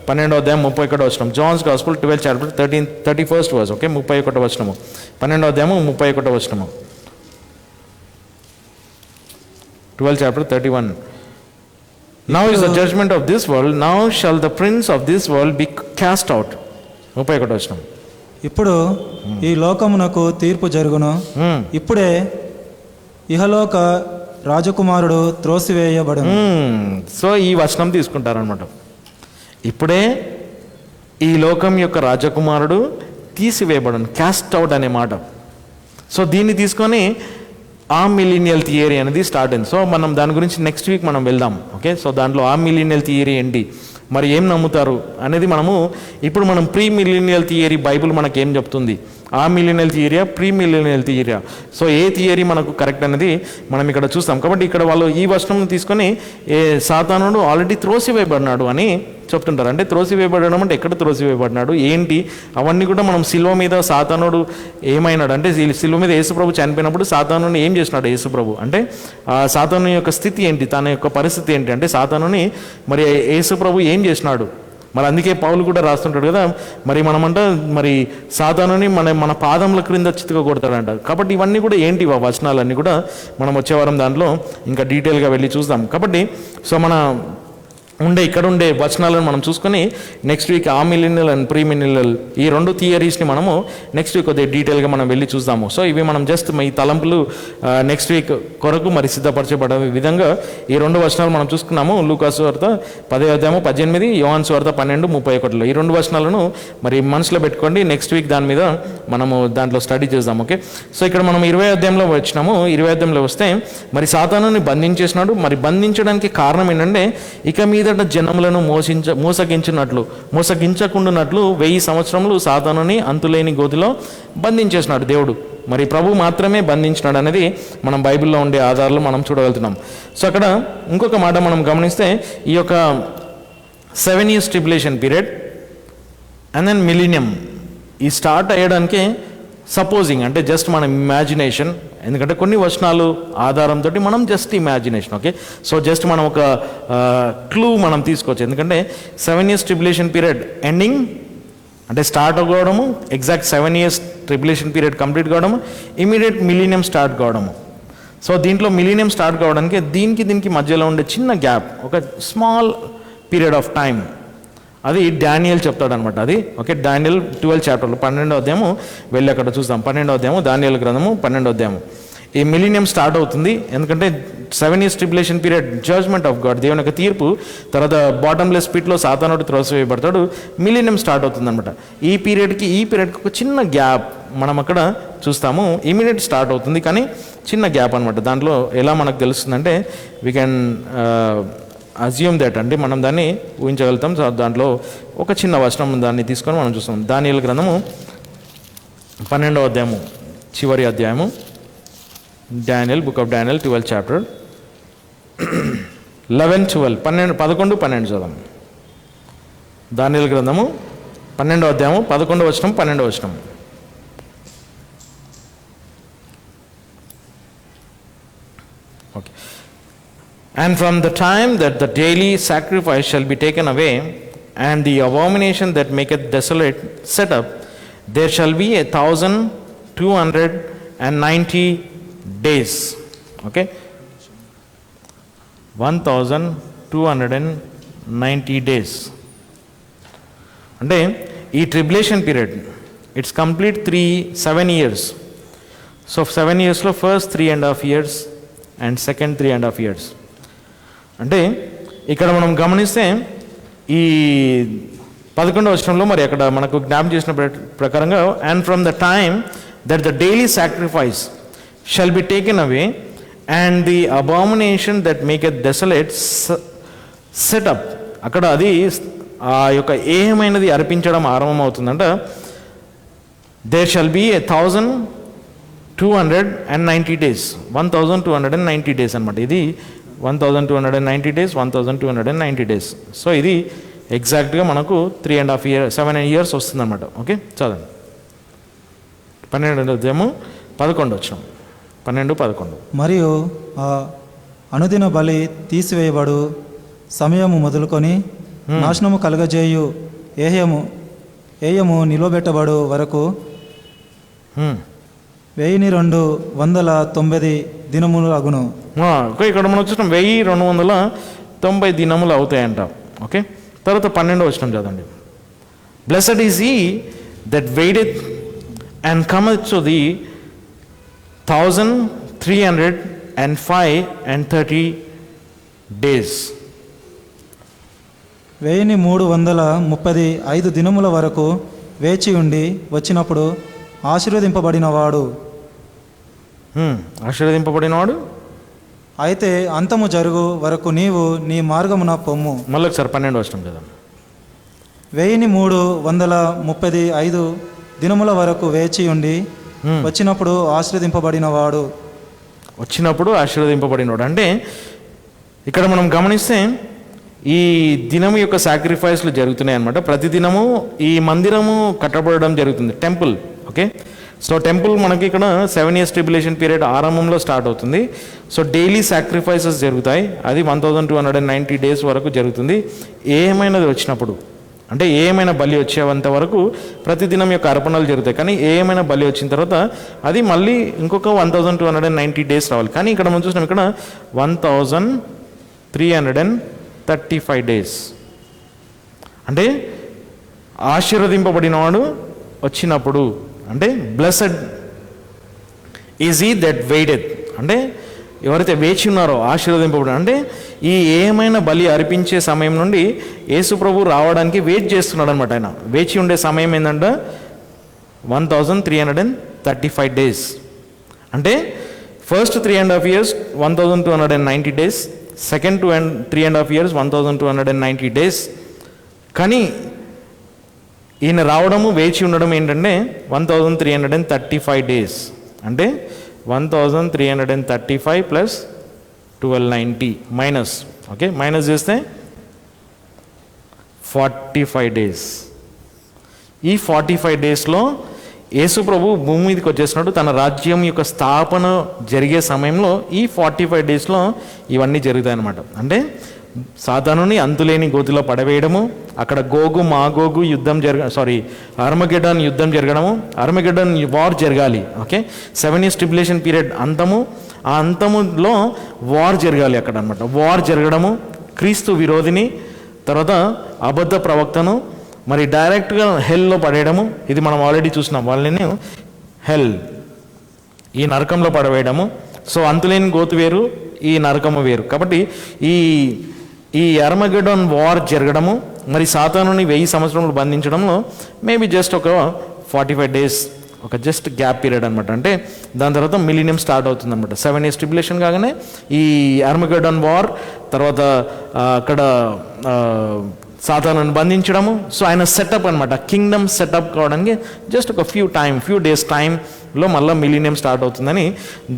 12వ అధ్యాయం 31వ వచనం. John's gospel 12th chapter 31st verse. Okay, 31వ వచనము. 12వ అధ్యాయము 31వ వచనము. 12th chapter 31. Now is the judgment of this world, now shall the prince of this world be cast out. 31వ వచనం. ఇప్పుడు ఈ లోకమునకు తీర్పు జరుగును. ఇప్పుడే ఇహలోక రాజకుమారుడు త్రోసివేయబడును. సో ఈ వచనం తీసుకుంటారనమాట. ఇప్పుడే ఈ లోకం యొక్క రాజకుమారుడు తీసివేయబడను, క్యాస్ట్ అవుట్ అనే మాట. సో దీన్ని తీసుకొని ఆ మిలీనియల్ థియరీ అనేది స్టార్ట్ అయింది. సో మనం దాని గురించి నెక్స్ట్ వీక్ మనం వెళ్దాం. ఓకే, సో దాంట్లో ఆ మిలీనియల్ థియరీ ఏంటి, మరి ఏం నమ్ముతారు అనేది మనము ఇప్పుడు మనం ప్రీ మిలీనియల్ థియరీ బైబిల్ మనకి ఏం చెప్తుంది, ఆ మిలీనియల్ థియరియా ప్రీ మిలీనియల్ థియరియా, సో ఏ థియరీ మనకు కరెక్ట్ అనేది మనం ఇక్కడ చూస్తాం. కాబట్టి ఇక్కడ వాళ్ళు ఈ వచనం తీసుకొని సాతానుడు ఆల్రెడీ త్రోసివేయబడినాడు అని చెప్తుంటారు. అంటే త్రోసివేయబడడం అంటే ఎక్కడ త్రోసివేయబడినాడు ఏంటి అవన్నీ కూడా మనం సిలువ మీద సాతానుడు ఏమైనాడు అంటే సిలువ మీద యేసుప్రభు చనిపోయినప్పుడు సాతానుని ఏం చేసినాడు యేసుప్రభు అంటే సాతాను యొక్క స్థితి ఏంటి, తన యొక్క పరిస్థితి ఏంటి అంటే సాతానుని మరి యేసుప్రభు ఏం చేసినాడు. మరి అందుకే పౌలు కూడా రాస్తుంటాడు కదా, మరి మనమంట మరి సాతానుని మన పాదముల క్రింద చితుక కొడతాడంట. కాబట్టి ఇవన్నీ కూడా ఏంటి వచనాలన్నీ కూడా మనం వచ్చే వారం దాంట్లో ఇంకా డీటెయిల్గా వెళ్ళి చూద్దాం. కాబట్టి సో మన ఇక్కడ ఉండే వచనాలను మనం చూసుకొని నెక్స్ట్ వీక్ ఆ మిలీనియల్ అండ్ ప్రీ మిలీనియల్ ఈ రెండు థియరీస్ని మనము నెక్స్ట్ వీక్ కొద్దిగా డీటెయిల్గా మనం వెళ్ళి చూద్దాము. సో ఇవి మనం జస్ట్ ఈ తలంపులు నెక్స్ట్ వీక్ కొరకు మరి సిద్ధపరచబడే విధంగా ఈ రెండు వచనాలు మనం చూసుకున్నాము. లూకాసు వార్త 10వ అధ్యాయము 18, యోహాను వార్త 12:31. ఈ రెండు వచనాలను మరి మనసులో పెట్టుకోండి. నెక్స్ట్ వీక్ దాని మీద మనము దాంట్లో స్టడీ చేద్దాం. ఓకే, సో ఇక్కడ మనం 20వ అధ్యాయంలో వచ్చినాము. 20వ అధ్యాయంలో వస్తే మరి సాతానుని బంధించేసినాడు. మరి బంధించడానికి కారణం ఏంటంటే ఇక మీదట జనములను మోసగించకుండానట్లు 1000 సంవత్సరములు సాతానుని అంతులేని గోతిలో బంధించేసినాడు దేవుడు. మరి ప్రభు మాత్రమే బంధించినాడు అనేది మనం బైబిల్లో ఉండే ఆధారాలు మనం చూడగలుగుతున్నాం. సో అక్కడ ఇంకొక మాట మనం గమనిస్తే ఈ యొక్క 7 years tribulation period and then millennium ఈ స్టార్ట్ అయ్యడానికి సపోజింగ్ అంటే జస్ట్ మన ఇమాజినేషన్, ఎందుకంటే కొన్ని వచనాలు ఆధారంతో మనం just imagination. Okay, so just మనం ఒక క్లూ మనం తీసుకోవచ్చు. ఎందుకంటే 7 years ట్రిబులేషన్ పీరియడ్ ఎండింగ్ అంటే స్టార్ట్ అవ్వడము, exact 7 years tribulation period complete కావడము, ఇమీడియట్ మిలీనియం స్టార్ట్ కావడము. సో దీంట్లో మిలీనియం స్టార్ట్ కావడానికి దీనికి మధ్యలో ఉండే చిన్న గ్యాప్, ఒక స్మాల్ పీరియడ్ ఆఫ్ టైం, అది డానియల్ చెప్తాడనమాట. అది ఓకే, డానియల్ 12 chapter 12వ అధ్యాయము వెళ్ళి అక్కడ చూద్దాం. 12వ అధ్యాయము దానియేలు గ్రంథము 12వ అధ్యాయము. ఈ మిలీనియం స్టార్ట్ అవుతుంది ఎందుకంటే 7 years tribulation period judgement of God, దేవుని యొక్క తీర్పు. తర్వాత బాటమ్లెస్ పిట్లో సాతానుడు త్రోసివేయబడతాడు. మిలీనియం స్టార్ట్ అవుతుంది అనమాట. ఈ పీరియడ్కి ఒక చిన్న గ్యాప్ మనం అక్కడ చూస్తాము. ఇమీడియట్ స్టార్ట్ అవుతుంది కానీ చిన్న గ్యాప్ అనమాట. దాంట్లో ఎలా మనకు తెలుస్తుందంటే వీ కెన్ అజ్యూమ్ దట్, అంటే మనం దాన్ని ఊహించగలుగుతాం. సో దాంట్లో ఒక చిన్న వచనం దాన్ని తీసుకొని మనం చూస్తాం. దానియేలు గ్రంథము 12వ అధ్యాయము చివరి అధ్యాయము, Daniel, book of Daniel 12th chapter 11, 12, 11, 12 చదువు. దానియేలు గ్రంథము 12వ అధ్యాయము 11వ వచనం 12వ వచనం. Okay. And from the time that the daily sacrifice shall be taken away, and the abomination that maketh desolate set up, there shall be 1290 days. Okay, 1290 days. అంటే ఈ tribulation period it's complete 7 years. So 7 yearsలో first 3.5 years and second 3.5 years. అంటే ఇక్కడ మనం గమనిస్తే ఈ 11వ వచనంలో మరి అక్కడ మనకు జ్ఞాపకం చేసిన ప్రకారంగా and from the time that the daily sacrifice shall be taken away and the abomination that maketh desolate set up, అక్కడ అది ఆ యొక్క ఏమైనది అర్పించడం ఆరంభమవుతుందంట. There shall be 1290 days, 1290 days అనమాట. ఇది 1290 days, 1290 days. సో ఇది ఎగ్జాక్ట్గా మనకు 3.5 years 7 years వస్తుందన్నమాట. ఓకే, చదవండి. 12వ అధ్యాయము 11 వచనం, 12, 11. మరియు ఆ అనుదిన బలి తీసివేయబడు సమయము మొదలుకొని నాశనము కలుగజేయు ఏయము నిలబెట్టబడు వరకు 1290 దినములు అగును. ఇక్కడ మనం చూసినాం 1290 90 దినములు అవుతాయంట. ఓకే, తర్వాత 12వ వచనం చదవండి. Blessed is he that waiteth and cometh to the 1305 days. 1335 దినముల వరకు వేచి ఉండి వచ్చినప్పుడు ఆశీర్వదింపబడినవాడు. ఆశీర్వదింపబడినవాడు. అయితే అంతము జరుగు వరకు నీవు నీ మార్గమున పొమ్ము. మళ్ళీ ఒకసారి 12వ వచనం కదా. 1335 దినముల వరకు వేచి ఉండి వచ్చినప్పుడు ఆశీర్వదింపబడినవాడు. వచ్చినప్పుడు ఆశీర్వదింపబడినవాడు అంటే ఇక్కడ మనం గమనిస్తే ఈ దినము యొక్క సాక్రిఫైస్లు జరుగుతున్నాయి అన్నమాట. ప్రతి దినము ఈ మందిరము కట్టబడడం జరుగుతుంది, టెంపుల్. ఓకే, సో టెంపుల్ మనకి ఇక్కడ 7 years ట్రిబులేషన్ పీరియడ్ ఆరంభంలో స్టార్ట్ అవుతుంది. సో డైలీ సాక్రిఫైసెస్ జరుగుతాయి. అది 1290 days వరకు జరుగుతుంది. ఏమైనది వచ్చినప్పుడు అంటే ఏమైనా బలి వచ్చేంత వరకు ప్రతిదినం యొక్క అర్పణలు జరుగుతాయి. కానీ ఏమైనా బలి వచ్చిన తర్వాత అది మళ్ళీ ఇంకొక 1290 days రావాలి. కానీ ఇక్కడ మనం చూసినాం ఇక్కడ 1335 days అంటే ఆశీర్వదింపబడినవాడు వచ్చినప్పుడు అంటే blessed is he that waited అంటే ఎవరైతే వేచి ఉన్నారో ఆశీర్వదింపబడి అంటే ఈ ఏమైనా బలి అర్పించే సమయం నుండి యేసు ప్రభు రావడానికి వెయిట్ చేస్తున్నాడు అనమాట. ఆయన వేచి ఉండే సమయం ఏంటంటే 1335 days అంటే first 3.5 years 1290 days, second 3.5 years 1290 days. కానీ ఈయన రావడము వేచి ఉండడం ఏంటంటే 1335 days అంటే 1335 ప్లస్ 1290 మైనస్, ఓకే, మైనస్ చేస్తే 45 days. ఈ 45 daysలో యేసు ప్రభు భూమి మీదకి వచ్చేసినట్టు తన రాజ్యం యొక్క స్థాపన జరిగే సమయంలో ఈ 45 daysలో ఇవన్నీ జరుగుతాయి అన్నమాట. అంటే సాతానుని అంతులేని గోతిలో పడవేయడము, అక్కడ గోగు మాగోగు యుద్ధం ఆర్మగెడ్డాన్ యుద్ధం జరగడము, ఆర్మగెడ్డాన్ వార్ జరగాలి. ఓకే, 7 years ట్రిబులేషన్ పీరియడ్ అంతము, ఆ అంతములో వార్ జరగాలి అక్కడ అనమాట. వార్ జరగడము, క్రీస్తు విరోధిని తర్వాత అబద్ధ ప్రవక్తను మరి డైరెక్ట్గా హెల్లో పడేయడము, ఇది మనం ఆల్రెడీ చూసినాం. వాళ్ళని హెల్ ఈ నరకంలో పడవేయడము. సో అంతులేని గోతు వేరు, ఈ నరకము వేరు. కాబట్టి ఈ అర్మగెడ్డాన్ వార్ జరగడము, మరి సాతానుని 1000 సంవత్సరములు బంధించడంలో మేబీ జస్ట్ ఒక 45 days ఒక జస్ట్ గ్యాప్ పీరియడ్ అనమాట. అంటే దాని తర్వాత మిలీనియం స్టార్ట్ అవుతుంది అనమాట. 7 years ట్రిబులేషన్ కాగానే ఈ అర్మగెడ్డాన్ వార్, తర్వాత అక్కడ సాతానుని బంధించడము. సో ఆయన సెటప్ అనమాట, కింగ్డమ్ సెటప్ కావడానికి జస్ట్ ఒక ఫ్యూ డేస్ టైంలో మళ్ళీ మిలీనియం స్టార్ట్ అవుతుందని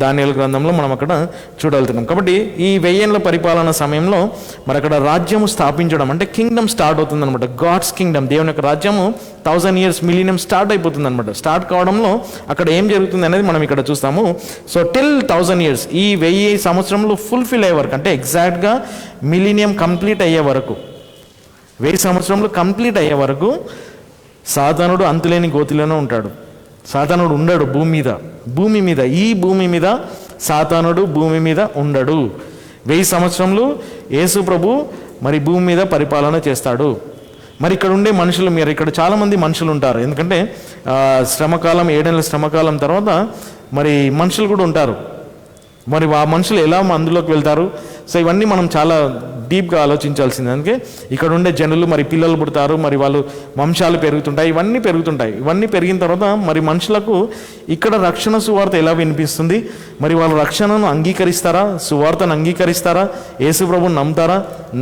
దానియేలు గ్రంథంలో మనం అక్కడ చూడగలుగుతున్నాం. కాబట్టి ఈ 1000 ఏళ్ల పరిపాలన సమయంలో మరి అక్కడ రాజ్యము స్థాపించడం అంటే కింగ్డమ్ స్టార్ట్ అవుతుంది అనమాట. గాడ్స్ కింగ్డమ్, దేవుని యొక్క రాజ్యము 1000 years మిలీనియం స్టార్ట్ అయిపోతుంది అనమాట. స్టార్ట్ కావడంలో అక్కడ ఏం జరుగుతుంది అనేది మనం ఇక్కడ చూస్తాము. సో టిల్ 1000 years ఈ 1000 సంవత్సరంలో ఫుల్ఫిల్ అయ్యే వరకు అంటే ఎగ్జాక్ట్గా మిలీనియం కంప్లీట్ అయ్యే వరకు 1000 సంవత్సరంలో కంప్లీట్ అయ్యే వరకు సాతానుడు అంతులేని గోతిలోనే ఉంటాడు. సాతానుడు ఉండడు భూమి మీద ఈ భూమి మీద సాతానుడు భూమి మీద ఉండడు. 1000 సంవత్సరంలో యేసు ప్రభు మరి భూమి మీద పరిపాలన చేస్తాడు. మరి ఇక్కడ ఉండే మనుషులు, మీరు ఇక్కడ చాలామంది మనుషులు ఉంటారు. ఎందుకంటే శ్రమకాలం 7 ఏళ్ళ శ్రమకాలం తర్వాత మరి మనుషులు కూడా ఉంటారు. మరి ఆ మనుషులు ఎలా అందులోకి వెళ్తారు? సో ఇవన్నీ మనం చాలా డీప్గా ఆలోచించాల్సింది. అందుకే ఇక్కడ ఉండే జనులు మరి పిల్లలు పుడతారు, మరి వాళ్ళు వంశాలు పెరుగుతుంటాయి, ఇవన్నీ పెరిగిన తర్వాత మరి మనుషులకు ఇక్కడ రక్షణ సువార్త ఎలా వినిపిస్తుంది? మరి వాళ్ళు రక్షణను అంగీకరిస్తారా? సువార్తను అంగీకరిస్తారా? యేసు ప్రభువుని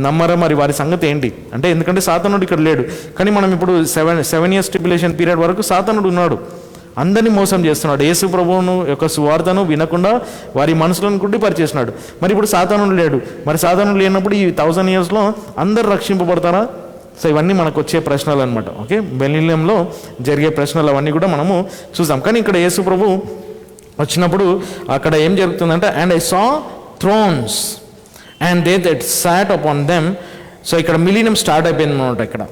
నమ్మరా? మరి వారి సంగతి ఏంటి అంటే, ఎందుకంటే సాతానుడు ఇక్కడ లేడు. కానీ మనం ఇప్పుడు 7 years ట్రిబులేషన్ పీరియడ్ వరకు సాతానుడు ఉన్నాడు, అందరినీ మోసం చేస్తున్నాడు. యేసు ప్రభువును యొక్క సువార్తను వినకుండా వారి మనసులను గుడ్డిపరిచేసినాడు. మరి ఇప్పుడు సాతానుడు లేడు. మరి సాతానుడు లేనప్పుడు ఈ 1000 yearsలో అందరు రక్షింపబడతారా? సో ఇవన్నీ మనకు వచ్చే ప్రశ్నలు అనమాట. ఓకే, మిలీనియంలో జరిగే ప్రశ్నలు అవన్నీ కూడా మనము చూసాం. కానీ ఇక్కడ యేసు ప్రభు వచ్చినప్పుడు అక్కడ ఏం జరుగుతుందంటే, and I saw thrones and they that sat upon them. So ఇక్కడ మిలీనియం స్టార్ట్ అయిపోయింది అనమాట. ఇక్కడ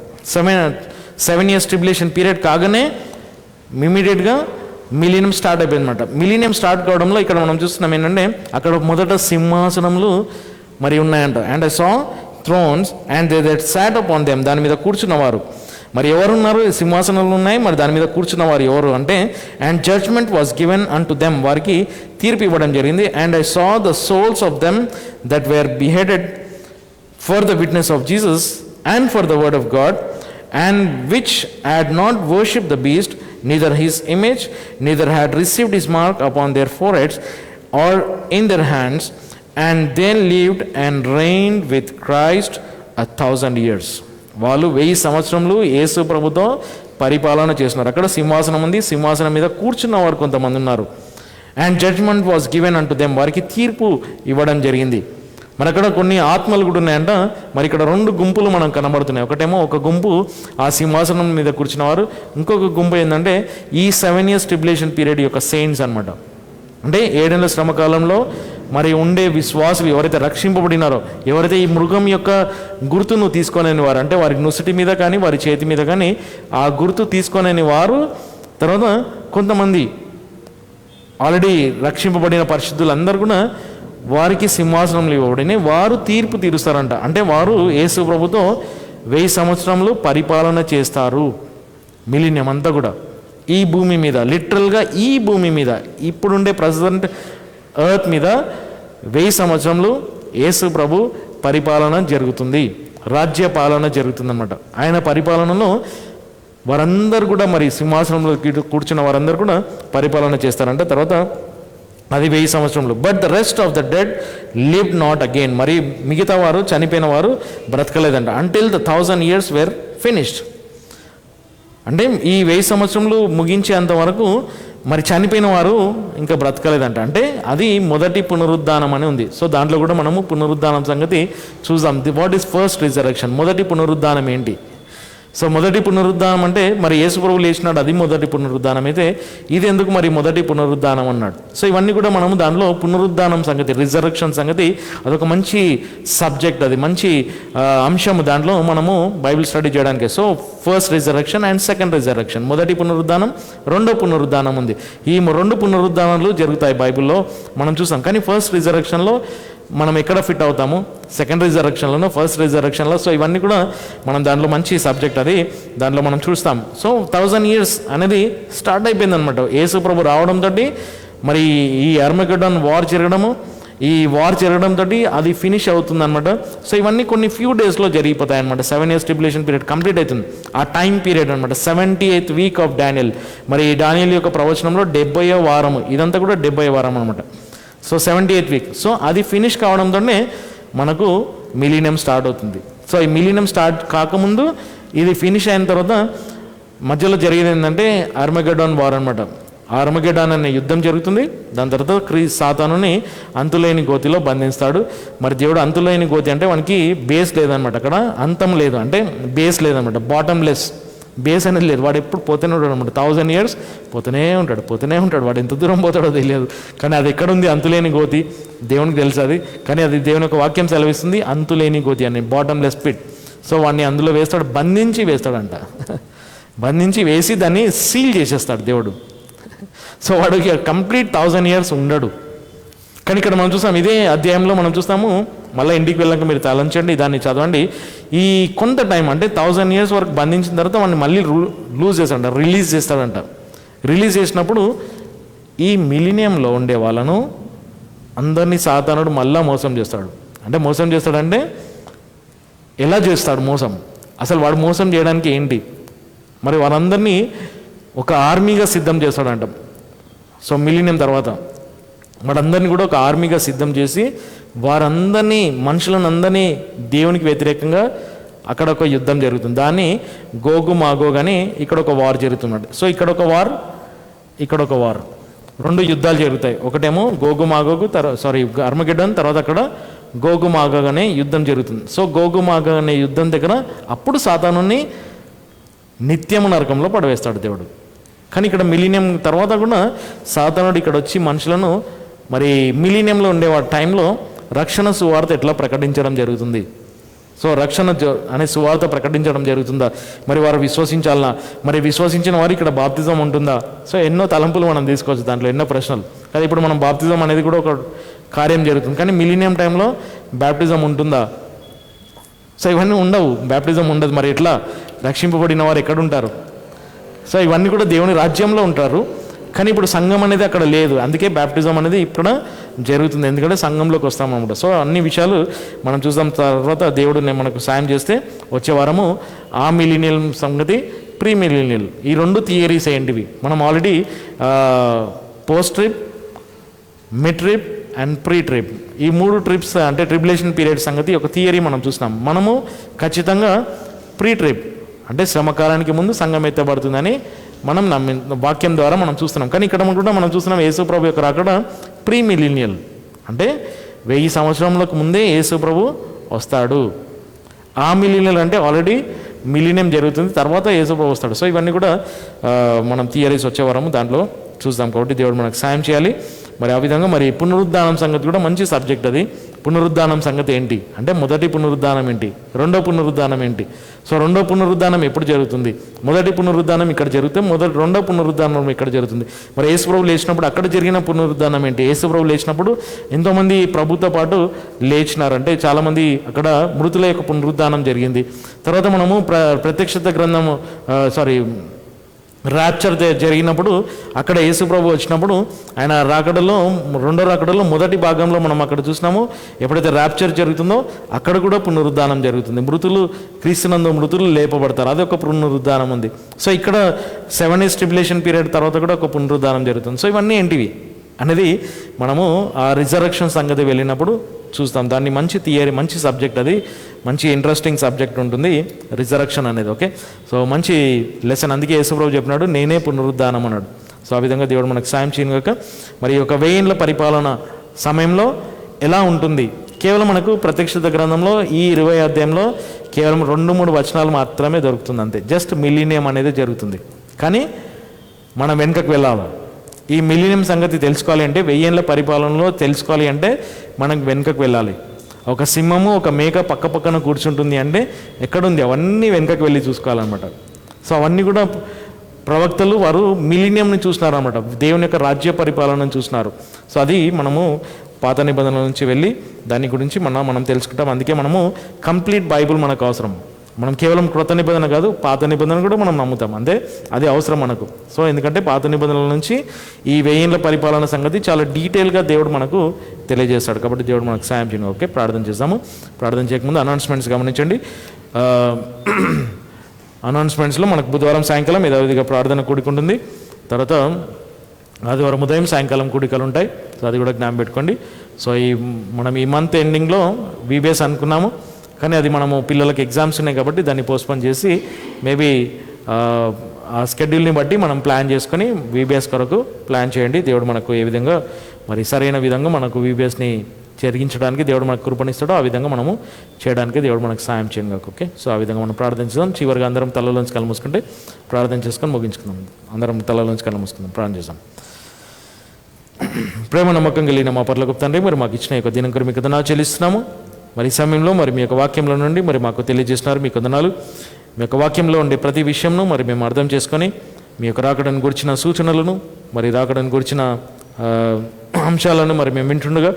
7 years ట్రిబులేషన్ పీరియడ్ కాగానే ఇమీడియట్గా మిలీనియం స్టార్ట్ అయిపోయింది అనమాట. మిలీనియం స్టార్ట్ కావడంలో ఇక్కడ మనం చూస్తున్నాం ఏంటంటే, అక్కడ మొదట సింహాసనములు మరి ఉన్నాయంట. And I saw thrones and they that sat upon them, దాని మీద కూర్చున్నవారు. మరి ఎవరున్నారు? సింహాసనాలు ఉన్నాయి, మరి దాని మీద కూర్చున్నవారు ఎవరు అంటే, and judgement was given unto them, వారికి తీర్పు ఇవ్వడం జరిగింది. And I saw the souls of them that were beheaded for the witness of Jesus and for the word of God, and which had not worshipped the beast, neither his image, neither had received his mark upon their foreheads or in their hands, and they lived and reigned with Christ 1,000 years. వాళ్ళు 1000 సంవత్సరములు యేసు ప్రభుతో పరిపాలన చేస్తున్నారు. అక్కడ సింహాసనం ఉంది, సింహాసనం మీద కూర్చున్న వారు కొంతమంది ఉన్నారు. And judgement was given unto them, వారికి తీర్పు ఇవ్వడం జరిగింది. మరి అక్కడ కొన్ని ఆత్మలు కూడా ఉన్నాయంట. మరి ఇక్కడ 2 గుంపులు మనం కనబడుతున్నాయి. ఒకటేమో ఒక గుంపు ఆ సింహాసనం మీద కూర్చున్నవారు, ఇంకొక గుంపు ఏంటంటే ఈ 7 years ట్రిబులేషన్ పీరియడ్ యొక్క సెయింట్స్ అనమాట. అంటే 7 ఏళ్ల శ్రమకాలంలో మరి ఉండే విశ్వాసులు ఎవరైతే రక్షింపబడినారో, ఎవరైతే ఈ మృగం యొక్క గుర్తును తీసుకోలేని వారు, అంటే వారి నుసటి మీద కానీ వారి చేతి మీద కానీ ఆ గుర్తు తీసుకోలేని వారు, తర్వాత కొంతమంది ఆల్రెడీ రక్షింపబడిన పరిశుద్ధులందరూ కూడా వారికి సింహాసనంలో ఇవ్వబడిన వారు తీర్పు తీరుస్తారంట. అంటే వారు యేసు ప్రభుతో 1000 సంవత్సరములు పరిపాలన చేస్తారు. మిలీనియం అంతా కూడా ఈ భూమి మీద, లిటరల్గా ఈ భూమి మీద ఇప్పుడుండే ప్రెసిడెంట్ ఎర్త్ మీద 1000 సంవత్సరములు యేసు ప్రభు పరిపాలన జరుగుతుంది, రాజ్య పాలన జరుగుతుందన్నమాట. ఆయన పరిపాలనలో వారందరూ కూడా మరి సింహాసనంలో కూర్చున్న వారందరూ కూడా పరిపాలన చేస్తారంట. తర్వాత అది 1000 సంవత్సరములు. But the rest of the dead live not again, మరి మిగతా వారు చనిపోయిన వారు బ్రతకలేదంట. Until the 1000 years were finished, అంటే ఈ 1000 సంవత్సరములు ముగించేంత వరకు మరి చనిపోయిన వారు ఇంకా బ్రతకలేదంట. అంటే అది మొదటి పునరుద్ధానం అని ఉంది. సో దాంట్లో కూడా మనము పునరుద్ధానం సంగతి చూద్దాం. వాట్ ఈస్ ఫస్ట్ రిజరెక్షన్, మొదటి పునరుద్ధానం ఏంటి? సో మొదటి పునరుద్ధానం అంటే మరి యేసు ప్రభువు లేచినాడు, అది మొదటి పునరుద్ధానం అయితే ఇది ఎందుకు మరి మొదటి పునరుద్ధానం అన్నాడు? సో ఇవన్నీ కూడా మనము దాంట్లో పునరుద్ధానం సంగతి, రిజరెక్షన్ సంగతి అదొక మంచి సబ్జెక్ట్, అది మంచి అంశము దాంట్లో మనము బైబిల్ స్టడీ చేయడానికి. So first resurrection and second resurrection, మొదటి పునరుద్ధానం, రెండో పునరుద్ధానం ఉంది. ఈ 2 పునరుద్ధానాలు జరుగుతాయి బైబిల్లో మనం చూసాం. కానీ ఫస్ట్ రిజరెక్షన్లో మనం ఎక్కడ ఫిట్ అవుతాము, సెకండ్ రిజరెక్షన్లోనో ఫస్ట్ రిజరెక్షన్లో. సో ఇవన్నీ కూడా మనం దాంట్లో మంచి సబ్జెక్ట్, అది దాంట్లో మనం చూస్తాం. సో 1000 years అనేది స్టార్ట్ అయిపోయింది అనమాట యేసు ప్రభు రావడంతో. మరి ఈ అర్మగెడ్డాన్ వార్ జరగడము, ఈ వార్ జరగడంతో అది ఫినిష్ అవుతుంది అనమాట. సో ఇవన్నీ కొన్ని ఫ్యూ డేస్లో జరిగిపోతాయి అనమాట. 7 years ట్రిబులేషన్ పీరియడ్ కంప్లీట్ అవుతుంది. ఆ టైం పీరియడ్ అనమాట 78th week ఆఫ్ డానియల్. మరి డానియల్ యొక్క ప్రవచనంలో 70వ వారము, ఇదంతా కూడా 70వ వారం అనమాట. So 78th week. సో అది ఫినిష్ కావడంతోనే మనకు మిలీనియం స్టార్ట్ అవుతుంది. సో ఈ మిలీనియం స్టార్ట్ కాకముందు ఇది ఫినిష్ అయిన తర్వాత మధ్యలో జరిగేది ఏంటంటే అర్మగెడ్డాన్ వార్ అనమాట. అర్మగెడ్డాన్ అనే యుద్ధం జరుగుతుంది. దాని తర్వాత సాతానుని అంతులేని గోతిలో బంధిస్తాడు. మరి దేవుడు అంతులేని గోతి అంటే వానికి బేస్ లేదనమాట, అక్కడ అంతం లేదు, అంటే బేస్ లేదనమాట, బాటమ్లెస్, బేస్ అనేది లేదు. వాడు ఎప్పుడు పోతూనే ఉంటాడు అనమాట. 1000 years పోతూనే ఉంటాడు. వాడు ఎంత దూరం పోతాడో తెలియదు. కానీ అది ఎక్కడుంది అంతులేని గోతి, దేవునికి తెలుసు అది. కానీ అది దేవుని యొక్క వాక్యం సెలవిస్తుంది, అంతులేని గోతి అని, బాటమ్లెస్ పిట్. సో వాడిని అందులో వేస్తాడు, బంధించి వేస్తాడంట. బంధించి వేసి దాన్ని సీల్ చేసేస్తాడు దేవుడు. సో వాడికి కంప్లీట్ 1000 years ఉండడు. కానీ ఇక్కడ మనం చూస్తాం, ఇదే అధ్యాయంలో మనం చూస్తాము. మళ్ళీ ఇంటికి వెళ్ళాక మీరు తలంచండి, దాన్ని చదవండి. ఈ కొంత టైం అంటే 1000 years వరకు బంధించిన తర్వాత వాడిని మళ్ళీ లూజ్ చేస్తాడంట, రిలీజ్ చేస్తాడంట. రిలీజ్ చేసినప్పుడు ఈ మిలీనియంలో ఉండే వాళ్ళను అందరినీ సాతానుడు మళ్ళా మోసం చేస్తాడు. అంటే మోసం చేస్తాడంటే ఎలా చేస్తాడు మోసం? అసలు వాడు మోసం చేయడానికి ఏంటి? మరి వారందరినీ ఒక ఆర్మీగా సిద్ధం చేస్తాడంట. సో మిలీనియం తర్వాత వారందరినీ కూడా ఒక ఆర్మీగా సిద్ధం చేసి వారందరినీ, మనుషులను అందరినీ దేవునికి వ్యతిరేకంగా అక్కడ ఒక యుద్ధం జరుగుతుంది. దాన్ని గోగు మాగోగ్ అని ఇక్కడ ఒక వార్ జరుగుతున్నాడు. సో ఇక్కడ ఒక వార్, ఇక్కడ ఒక వార్, 2 యుద్ధాలు జరుగుతాయి. ఒకటేమో గోగు మాగోగు, అర్మగెడ్డాన్, తర్వాత అక్కడ గోగు మాగోగ్ అనే యుద్ధం జరుగుతుంది. సో గోగు మాగోగ్ అనే యుద్ధం దగ్గర అప్పుడు సాతానుని నిత్యము నరకంలో పడవేస్తాడు దేవుడు. కానీ ఇక్కడ మిలీనియం తర్వాత కూడా సాతానుడు ఇక్కడ వచ్చి మనుషులను మరి మిలీనియంలో ఉండే టైంలో రక్షణ సువార్త ఎట్లా ప్రకటించడం జరుగుతుంది? సో రక్షణ అనే సువార్త ప్రకటించడం జరుగుతుందా? మరి వారు విశ్వసించాలనా? మరి విశ్వసించిన వారు ఇక్కడ బాప్తిజం ఉంటుందా? సో ఎన్నో తలంపులు మనం తీసుకోవచ్చు, దాంట్లో ఎన్నో ప్రశ్నలు. కానీ ఇప్పుడు మనం బాప్తిజం అనేది కూడా ఒక కార్యం జరుగుతుంది. కానీ మిలీనియం టైంలో బాప్టిజం ఉంటుందా? సో ఇవన్నీ ఉండవు, బ్యాప్టిజం ఉండదు. మరి ఎట్లా రక్షింపబడిన వారు ఎక్కడ ఉంటారు? సో ఇవన్నీ కూడా దేవుని రాజ్యంలో ఉంటారు, కానీ ఇప్పుడు సంఘం అనేది అక్కడ లేదు. అందుకే బ్యాప్టిజం అనేది ఇక్కడ జరుగుతుంది, ఎందుకంటే సంఘంలోకి వస్తామన్నమాట. సో అన్ని విషయాలు మనం చూద్దాం. తర్వాత దేవుడు మనకు సాయం చేస్తే వచ్చే వారము ఆ మిలీనియల్ సంగతి, ప్రీ మిలీనియల్, ఈ రెండు థియరీస్ ఏంటివి మనం already post trip, mid trip and pre trip, ఈ 3 ట్రిప్స్ అంటే ట్రిబులేషన్ పీరియడ్ సంగతి ఒక థియరీ మనం చూసినాం. మనము ఖచ్చితంగా ప్రీ ట్రిప్ అంటే శ్రమకాలానికి ముందు సంఘం ఎత్తబడుతుందని మనం వాక్యం ద్వారా మనం చూస్తున్నాం. కానీ ఇక్కడ కూడా మనం చూస్తున్నాం యేసు ప్రభు యొక్క రాకడ ప్రీ మిలీనియల్, అంటే 1000 సంవత్సరములకు ముందే యేసు ప్రభు వస్తాడు. ఆ మిలీనియల్ అంటే ఆల్రెడీ మిలీనియం జరుగుతుంది, తర్వాత యేసు ప్రభు వస్తాడు. సో ఇవన్నీ కూడా మనం థియరీస్ వచ్చే వారము దాంట్లో చూద్దాం. కాబట్టి దేవుడు మనకు సాయం చేయాలి. మరి ఆ విధంగా మరి పునరుద్ధానం సంగతి కూడా మంచి సబ్జెక్ట్ అది. పునరుద్ధానం సంగతి ఏంటి అంటే మొదటి పునరుద్ధానం ఏంటి, రెండో పునరుద్ధానం ఏంటి? సో రెండో పునరుద్ధానం ఎప్పుడు జరుగుతుంది? మొదటి పునరుద్ధానం ఇక్కడ జరిగితే రెండో పునరుద్ధానం ఇక్కడ జరుగుతుంది. మరి యేసుప్రభు లేచినప్పుడు అక్కడ జరిగిన పునరుద్ధానం ఏంటి? యేసుప్రభు లేచినప్పుడు ఎంతోమంది ప్రభుతో పాటు లేచినారంటే చాలామంది అక్కడ మృతుల యొక్క పునరుద్ధానం జరిగింది. తర్వాత మనము ప్రత్యక్షత గ్రంథము ర్యాప్చర్ జరిగినప్పుడు అక్కడ యేసుప్రభు వచ్చినప్పుడు ఆయన రాకడలో, రెండో రాకడలో మొదటి భాగంలో మనం అక్కడ చూసినాము. ఎప్పుడైతే ర్యాప్చర్ జరుగుతుందో అక్కడ కూడా పునరుద్ధానం జరుగుతుంది. క్రీస్తునందు మృతులు లేపబడతారు, అది ఒక పునరుద్ధానం ఉంది. సో ఇక్కడ 7 years ట్రిబులేషన్ పీరియడ్ తర్వాత కూడా ఒక పునరుద్ధానం జరుగుతుంది. సో ఇవన్నీ ఏంటివి అనేది మనము ఆ రిజరక్షన్ సంగతి వెళ్ళినప్పుడు చూస్తాం. దాన్ని మంచి థియరీ, మంచి సబ్జెక్ట్, అది మంచి ఇంట్రెస్టింగ్ సబ్జెక్ట్ ఉంటుంది రిజరక్షన్ అనేది. ఓకే, సో మంచి లెసన్. అందుకే యేసుప్రభు చెప్పినాడు నేనే పునరుద్ధానం అన్నాడు. సో ఆ విధంగా దేవుడు మనకు సాయం చేయక మరి ఒక 1000 ఏళ్ల పరిపాలన సమయంలో ఎలా ఉంటుంది? కేవలం మనకు ప్రత్యక్షత గ్రంథంలో ఈ 20వ అధ్యాయంలో కేవలం 2-3 వచనాలు మాత్రమే దొరుకుతుంది, అంతే. జస్ట్ మిలీనియం అనేది జరుగుతుంది. కానీ మనం వెనుకకు వెళ్ళాలి. ఈ మిలీనియం సంగతి తెలుసుకోవాలి అంటే, 1000 ఏళ్ల పరిపాలనలో తెలుసుకోవాలి అంటే మనకు వెనుకకు వెళ్ళాలి. ఒక సింహము ఒక మేక పక్క పక్కన కూర్చుంటుంది అంటే ఎక్కడుంది? అవన్నీ వెనుకకు వెళ్ళి చూసుకోవాలన్నమాట. సో అవన్నీ కూడా ప్రవక్తలు వారు మిలీనియంని చూసినారు అనమాట, దేవుని యొక్క రాజ్య పరిపాలనను చూసినారు. సో అది మనము పాత నిబంధనల నుంచి వెళ్ళి దాని గురించి మనం తెలుసుకుంటాం. అందుకే మనము కంప్లీట్ బైబుల్ మనకు అవసరం. మనం కేవలం క్రొత్త నిబంధన కాదు, పాత నిబంధన కూడా మనం నమ్ముతాం, అంతే. అది అవసరం మనకు. సో ఎందుకంటే పాత నిబంధనల నుంచి ఈ 1000 ఏళ్ల పరిపాలన సంగతి చాలా డీటెయిల్గా దేవుడు మనకు తెలియజేస్తాడు. కాబట్టి దేవుడు మనకు సాయం చేయండి. ఓకే, ప్రార్థన చేద్దాము. ప్రార్థన చేయకముందు అనౌన్స్మెంట్స్ గమనించండి. అనౌన్స్మెంట్స్లో మనకు బుధవారం సాయంకాలం యథావిధిగా ప్రార్థన కూడుకుంటుంది. తర్వాత ఆదివారం ఉదయం సాయంకాలం కూడికలు ఉంటాయి. సో అది కూడా జ్ఞాపకం పెట్టుకోండి. సో మనం ఈ మంత్ ఎండింగ్లో VBS అనుకున్నాము, కానీ అది మనము పిల్లలకి ఎగ్జామ్స్ ఉన్నాయి కాబట్టి దాన్ని పోస్ట్పోన్ చేసి మేబీ ఆ స్కెడ్యూల్ని బట్టి మనం ప్లాన్ చేసుకొని VBS కొరకు ప్లాన్ చేయండి. దేవుడు మనకు ఏ విధంగా మరి సరైన విధంగా మనకు VBSని జరిగించడానికి దేవుడు మనకు కృపణిస్తాడో ఆ విధంగా మనము చేయడానికి దేవుడు మనకు సాయం చేయండి. ఓకే, సో ఆ విధంగా మనం ప్రార్థించుదాం. చివరిగా అందరం తలలోంచి కళ్ళు మూసుకుంటే ప్రార్థన చేసుకొని ముగించుకుందాం. అందరం తలలోంచి కళ్ళు మూసుకుందాం, ప్రార్థన చేద్దాం. ప్రేమ నమ్మకం కలిగిన మా పరలోకపు తండ్రి, మరి మాకు ఇచ్చిన యొక్క దినం కొరకు మీకు వందనాలు చెల్లిస్తున్నాము. మరి ఈ సమయంలో మరి మీ యొక్క వాక్యంలో నుండి మరి మాకు తెలియజేస్తున్నారు, మీకు వందనాలు. మీ యొక్క వాక్యంలో ఉండే ప్రతి విషయంను మరి మేము అర్థం చేసుకొని మీ యొక్క రాకడను గురించిన సూచనలను, మరి రాకడను గురించిన అంశాలను మరి మేము వింటుండగా,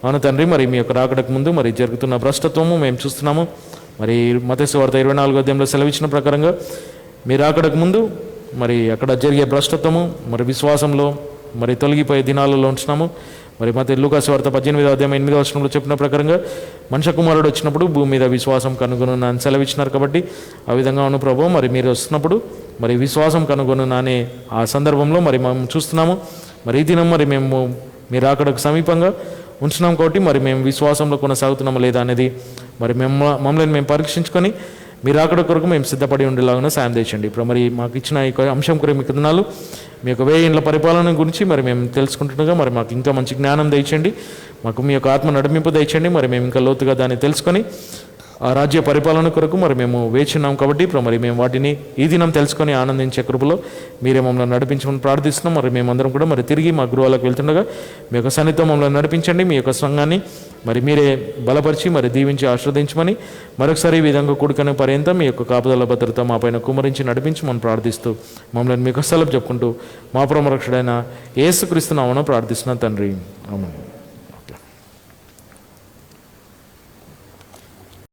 అవును తండ్రి, మరి మీ యొక్క రాకడకు ముందు మరి జరుగుతున్న భ్రష్టత్వము మేము చూస్తున్నాము. మరి మత్తయి సువార్త 24వ అధ్యాయంలో సెలవిచ్చిన ప్రకారంగా మీ రాకడకు ముందు మరి అక్కడ జరిగే భ్రష్టత్వము మరి విశ్వాసంలో మరి తొలగిపోయే దినాలలో ఉంటున్నాము. మరి మత్తయి లూకాసు వార్త 18వ అధ్యాయం 8వ వచనంలో చెప్పిన ప్రకారంగా మనుష్య కుమారుడు వచ్చినప్పుడు భూమి మీద విశ్వాసం కనుగొను అని సెలవిచ్చినారు. కాబట్టి ఆ విధంగా ఉన్న ప్రభు మరి మీరు వస్తున్నప్పుడు మరి విశ్వాసం కనుగొను అనే ఆ సందర్భంలో మరి మేము చూస్తున్నాము. మరి ఈ దినం మరి మేము మీరు అక్కడికి సమీపంగా ఉంచున్నాం కాబట్టి మరి మేము విశ్వాసంలో కొనసాగుతున్నాము లేదా అనేది మరి మమ్మల్ని మేము పరీక్షించుకొని మీరు అక్కడ కొరకు మేము సిద్ధపడి ఉండేలాగా సాయం తెచ్చండి. ఇప్పుడు మరి మాకు ఇచ్చిన ఈ అంశం కొరకు మీకు వందనాలు. మీ యొక్క 1000 ఏళ్ల పరిపాలన గురించి మరి మేము తెలుసుకుంటుండగా మరి మాకు ఇంకా మంచి జ్ఞానం దయచండి, మాకు మీ యొక్క ఆత్మ నడిపింపు దయచండి. మరి మేము ఇంకా లోతుగా దాన్ని తెలుసుకొని ఆ రాజ్య పరిపాలన కొరకు మరి మేము వేచున్నాం. కాబట్టి ఇప్పుడు మరి మేము వాటిని ఈ దినం తెలుసుకొని ఆనందించే కృపలో మీరే మమ్మల్ని నడిపించమని ప్రార్థిస్తున్నాం. మరి మేమందరం కూడా మరి తిరిగి మా గృహాలకు వెళ్తుండగా మీ యొక్క సన్నిధితో మమ్మల్ని నడిపించండి. మీ యొక్క సంఘాన్ని మరి మీరే బలపరిచి మరి దీవించి ఆశ్రదించమని మరొకసారి ఈ విధంగా కూడుకునే పర్యంతం మీ యొక్క కాపుదల భద్రత మా పైన కుమరించి నడిపించమని ప్రార్థిస్తూ మమ్మల్ని మీకు సెలవు చెప్పుకుంటూ మా పరమ రక్షకుడైన యేసుక్రీస్తు నామమున ప్రార్థిస్తున్నాం తండ్రి, ఆమేన్.